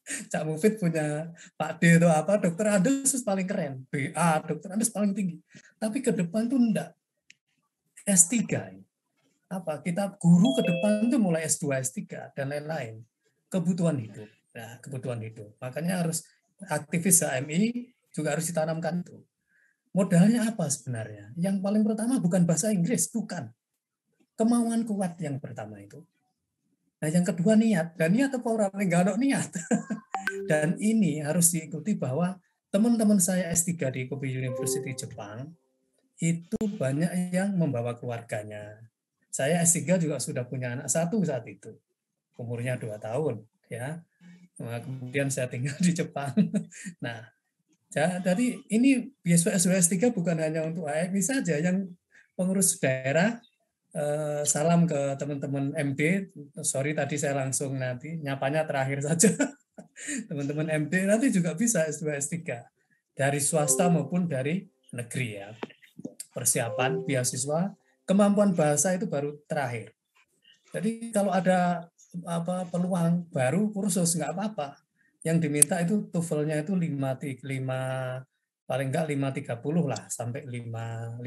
Cak Mufid punya Pak D itu apa, Dokter Andes paling keren, BA Dokter Andes paling tinggi. Tapi ke depan tuh enggak. S3 apa, kita guru ke depan tuh mulai S2, S3 dan lain-lain. Kebutuhan hidup. Nah, kebutuhan hidup. Makanya harus aktivis HMI juga harus ditanamkan itu. Modalnya apa sebenarnya? Yang paling pertama bukan bahasa Inggris, bukan. Kemauan kuat yang pertama itu. Nah, yang kedua niat. Dan niat apa orang nggak ada niat. Dan ini harus diikuti bahwa teman-teman saya S3 di Kobe University Jepang itu banyak yang membawa keluarganya. Saya S3 juga sudah punya anak 1 saat itu. Umurnya 2 tahun ya. Nah, kemudian saya tinggal di Jepang. Nah, jadi ini beasiswa S2 S3 bukan hanya untuk HMI saja, yang pengurus daerah salam ke teman-teman MD. Sorry tadi saya langsung nanti nyapanya terakhir saja. Teman-teman MD nanti juga bisa S2 S3 dari swasta maupun dari negeri ya. Persiapan beasiswa, kemampuan bahasa itu baru terakhir. Jadi kalau ada peluang baru kursus nggak apa-apa. Yang diminta itu TOEFL-nya itu 5 paling enggak 530 lah sampai 550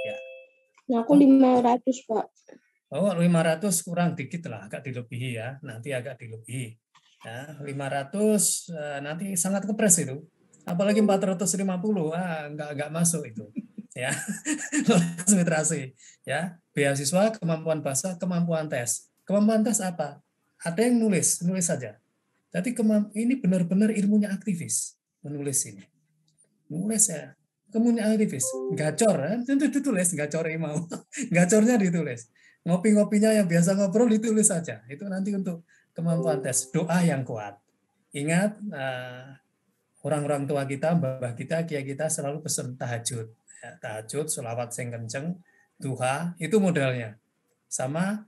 ya. Aku 500, Pak. Oh, 500 kurang dikit lah, agak dilebihi ya. Nanti agak dilebihi. Ya, 500 nanti sangat kepres itu. Apalagi 450, enggak masuk itu. Ya. Konsentrasi ya. Beasiswa, kemampuan bahasa, kemampuan tes. Kemampuan tes apa? Ada yang nulis saja. Jadi ini benar-benar ilmunya aktivis menulis ini. Nulis ya. Kemudian aktivis, gacor, tentu ditulis, gacor mau, gacornya ditulis. Ngopi-ngopinya yang biasa ngobrol ditulis saja. Itu nanti untuk kemampuan tes. Doa yang kuat. Ingat, orang-orang tua kita, mbah kita, kiai kita selalu pesan tahajud. Ya, tahajud, sholawat sing kenceng, duha, itu modalnya. Sama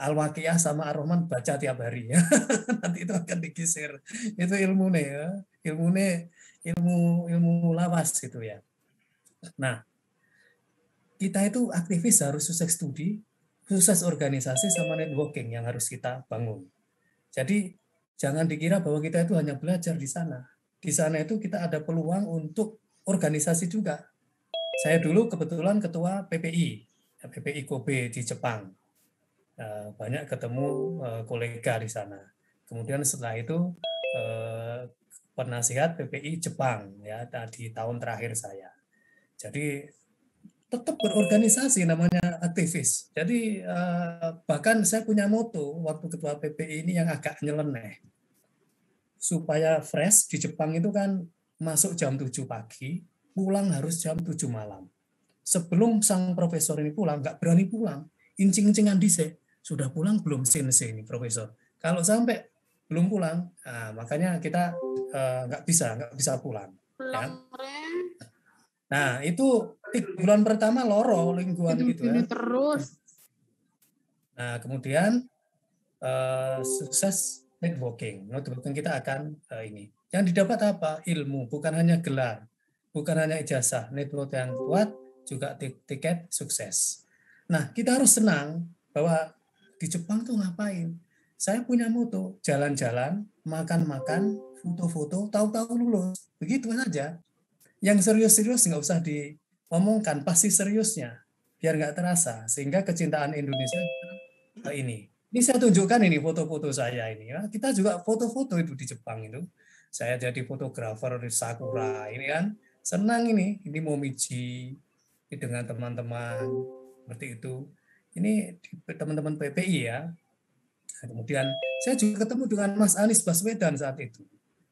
Al-Waqiah sama Ar-Rahman baca tiap hari. Ya. Nanti itu akan digeser. Itu ilmunya ya. Ilmu lawas gitu ya. Nah, kita itu aktivis harus sukses studi, sukses organisasi sama networking yang harus kita bangun. Jadi jangan dikira bahwa kita itu hanya belajar di sana. Di sana itu kita ada peluang untuk organisasi juga. Saya dulu kebetulan ketua PPI Kobe di Jepang. Banyak ketemu kolega di sana. Kemudian setelah itu penasihat PPI Jepang ya di tahun terakhir saya. Jadi tetap berorganisasi namanya aktivis. Jadi bahkan saya punya moto waktu ketua PPI ini yang agak nyeleneh. Supaya fresh di Jepang itu kan masuk jam 7 pagi, pulang harus jam 7 malam. Sebelum sang profesor ini pulang, nggak berani pulang. Incing-incingan dhisik, sudah pulang belum ini profesor. Kalau sampai belum pulang, makanya kita nggak bisa pulang. Ya. Nah itu 3 bulan pertama loro lingkungan gitu ya. Terus. Nah kemudian sukses networking kita akan ini. Yang didapat apa? Ilmu, bukan hanya gelar, bukan hanya ijazah. Network yang kuat juga tiket sukses. Nah kita harus senang bahwa di Jepang tuh ngapain? Saya punya moto, jalan-jalan, makan-makan, foto-foto, tahu-tahu lulus. Begitu saja. Yang serius-serius nggak usah diomongkan, pasti seriusnya. Biar nggak terasa. Sehingga kecintaan Indonesia ini. Ini saya tunjukkan ini foto-foto saya ini. Ya. Kita juga foto-foto itu di Jepang itu. Saya jadi fotografer di Sakura. Ini kan senang ini. Ini Momiji dengan teman-teman. Seperti itu. Ini teman-teman PPI ya. Nah, kemudian saya juga ketemu dengan Mas Anies Baswedan saat itu.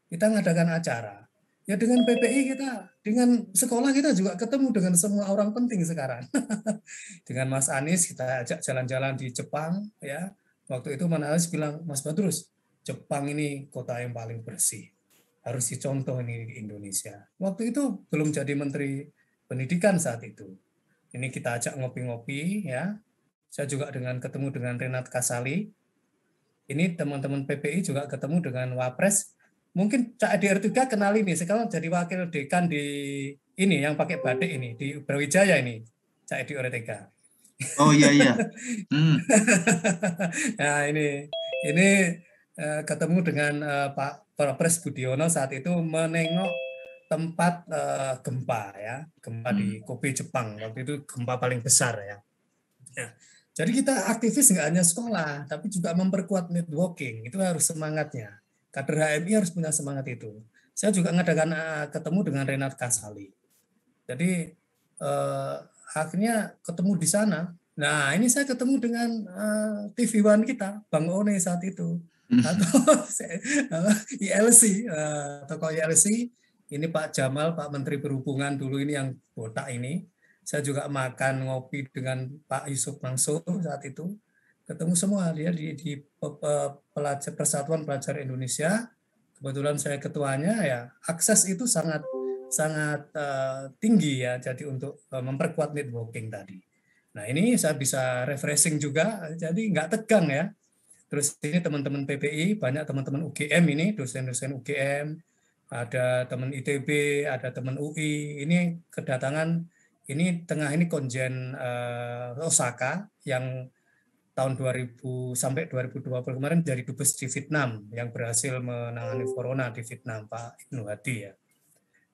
Kita ngadakan acara. Ya dengan PPI kita, dengan sekolah kita juga ketemu dengan semua orang penting sekarang. Dengan Mas Anies kita ajak jalan-jalan di Jepang. Ya, waktu itu Mas Anies bilang, Mas Badrus, Jepang ini kota yang paling bersih. Harus dicontoh ini di Indonesia. Waktu itu belum jadi Menteri Pendidikan saat itu. Ini kita ajak ngopi-ngopi ya. Saya juga ketemu dengan Renat Kasali. Ini teman-teman PPI juga ketemu dengan Wapres. Mungkin Cak Edi R3 kenal ini. Sekarang jadi wakil dekan di ini yang pakai batik ini di Brawijaya ini. Cak Edi R3. Oh iya. Nah ini ketemu dengan Pak Wapres Budiono saat itu menengok tempat gempa ya, gempa di Kobe Jepang. Waktu itu gempa paling besar ya. Jadi kita aktivis nggak hanya sekolah, tapi juga memperkuat networking. Itu harus semangatnya. Kader HMI harus punya semangat itu. Saya juga ngadakan ketemu dengan Renat Kasali. Jadi akhirnya ketemu di sana. Nah ini saya ketemu dengan TV One kita, Bang One saat itu. Atau ILC, tokoh ILC. Ini Pak Jamal, Pak Menteri Perhubungan dulu ini yang botak ini. Saya juga makan ngopi dengan Pak Yusuf Mansur saat itu. Ketemu semua dia di Persatuan Pelajar Indonesia. Kebetulan saya ketuanya ya. Akses itu sangat tinggi ya. Jadi untuk memperkuat networking tadi. Nah ini saya bisa refreshing juga, jadi nggak tegang ya. Terus ini teman-teman PPI, banyak teman-teman UGM ini, dosen-dosen UGM, ada teman ITB, ada teman UI, ini kedatangan, ini tengah ini konjen Osaka yang tahun 2000 sampai 2020 kemarin jadi dubes di Vietnam yang berhasil menangani corona di Vietnam, Pak Ibnu Hadi ya.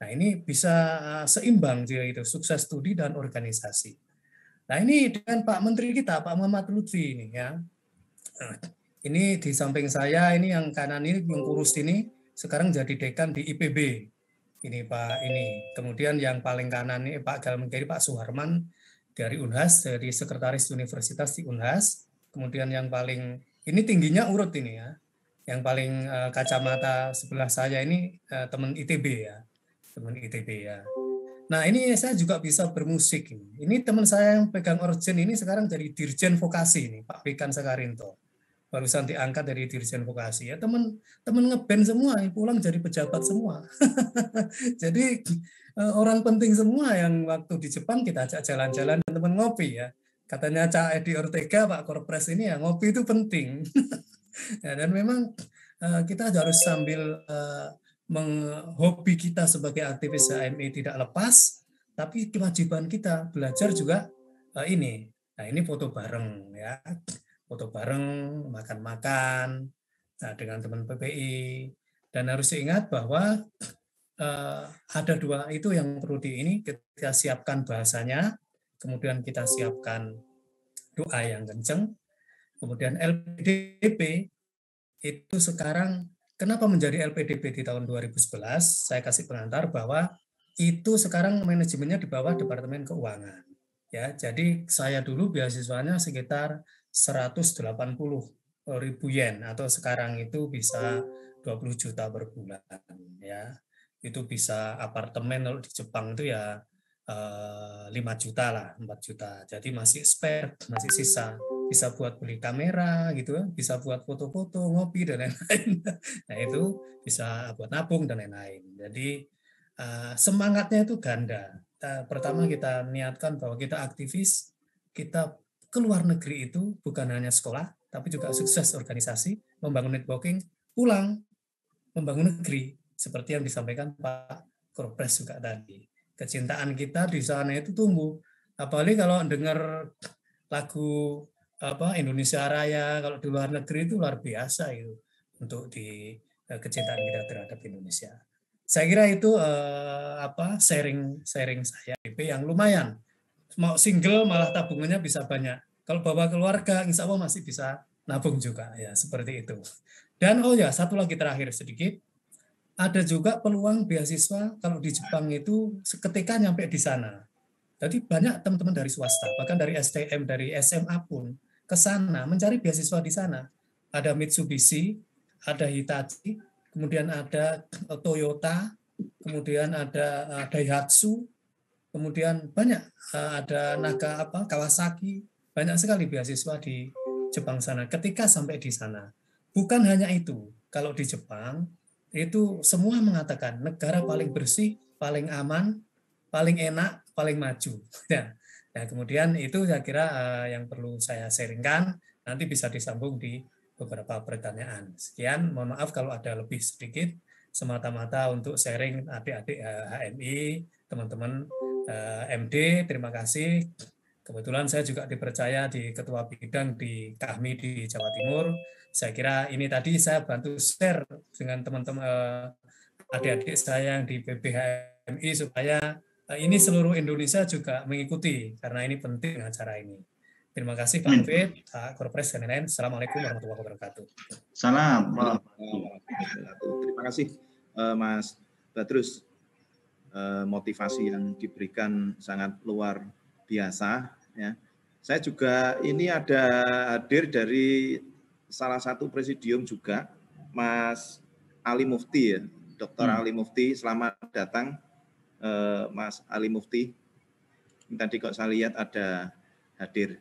Nah ini bisa seimbang dia itu, sukses studi dan organisasi. Nah ini dengan Pak Menteri kita, Pak Muhammad Lutfi ini ya. Ini di samping saya, ini yang kanan ini, yang kurus ini, sekarang jadi dekan di IPB. Ini Pak ini. Kemudian yang paling kanan ini Pak dalam kiri Pak Suharman dari Unhas, dari Sekretaris Universitas di Unhas. Kemudian yang paling, ini tingginya urut ini ya. Yang paling kacamata sebelah saya ini teman ITB ya. Teman ITB ya. Nah ini saya juga bisa bermusik. Ini teman saya yang pegang organ ini sekarang jadi Dirjen Vokasi ini, Pak Pikan Sakarinto. Barusan diangkat dari Dirjen Vokasi ya. Teman ngeband semua, pulang jadi pejabat semua. Jadi orang penting semua yang waktu di Jepang kita ajak jalan-jalan dan teman ngopi ya. Katanya Cak Edi Ortega, Pak Korpres ini ya ngopi itu penting. Ya, dan memang kita harus sambil hobi kita sebagai aktivis HMI tidak lepas, tapi kewajiban kita belajar juga ini. Nah ini foto bareng ya, foto bareng, makan-makan dengan teman PPI, dan harus ingat bahwa ada dua itu yang perlu kita siapkan bahasanya, kemudian kita siapkan doa yang kenceng, kemudian LPDP itu sekarang. Kenapa menjadi LPDP di tahun 2011? Saya kasih pengantar bahwa itu sekarang manajemennya di bawah Departemen Keuangan. Ya, jadi saya dulu beasiswanya sekitar 180.000 yen atau sekarang itu bisa 20 juta per bulan. Ya, itu bisa apartemen kalau di Jepang itu ya 5 juta lah, 4 juta. Jadi masih spare, masih sisa. Bisa buat beli kamera gitu, bisa buat foto-foto, ngopi dan lain-lain. Nah itu bisa buat nabung dan lain-lain. Jadi semangatnya itu ganda. Pertama kita niatkan bahwa kita aktivis, kita keluar negeri itu bukan hanya sekolah, tapi juga sukses organisasi, membangun networking, pulang, membangun negeri. Seperti yang disampaikan Pak Korpres juga tadi. Kecintaan kita di sana itu tumbuh. Apalagi kalau dengar lagu Indonesia Raya, kalau di luar negeri itu luar biasa itu untuk di kecintaan kita terhadap Indonesia. Saya kira itu sharing saya yang lumayan. Mau single malah tabungannya bisa banyak. Kalau bawa keluarga, insya Allah masih bisa nabung juga ya, seperti itu. Dan satu lagi terakhir sedikit, ada juga peluang beasiswa kalau di Jepang itu seketika nyampe di sana. Jadi banyak teman-teman dari swasta, bahkan dari STM, dari SMA pun ke sana mencari beasiswa di sana. Ada Mitsubishi, ada Hitachi, kemudian ada Toyota, kemudian ada Daihatsu, kemudian banyak ada Kawasaki, banyak sekali beasiswa di Jepang sana. Ketika sampai di sana, bukan hanya itu. Kalau di Jepang itu semua mengatakan negara paling bersih, paling aman, paling enak, paling maju. Nah, kemudian itu saya kira yang perlu saya sharingkan, nanti bisa disambung di beberapa pertanyaan. Sekian, mohon maaf kalau ada lebih sedikit, semata-mata untuk sharing adik-adik HMI, teman-teman MD, terima kasih. Kebetulan saya juga dipercaya di Ketua Bidang di KAHMI di Jawa Timur. Saya kira ini tadi saya bantu share dengan teman-teman adik-adik saya yang di PBHMI supaya ini seluruh Indonesia juga mengikuti, karena ini penting acara ini. Terima kasih Pak Mufid, Pak Korpres, dan lain-lain. Assalamualaikum warahmatullahi wabarakatuh. Salam. Terima kasih Mas Badrus. Motivasi yang diberikan sangat luar biasa. Ya. Saya juga ini ada hadir dari salah satu presidium juga, Mas Ali Mufti ya, Dr. Ali Mufti. Selamat datang. Mas Ali Mufti, tadi kok saya lihat ada hadir.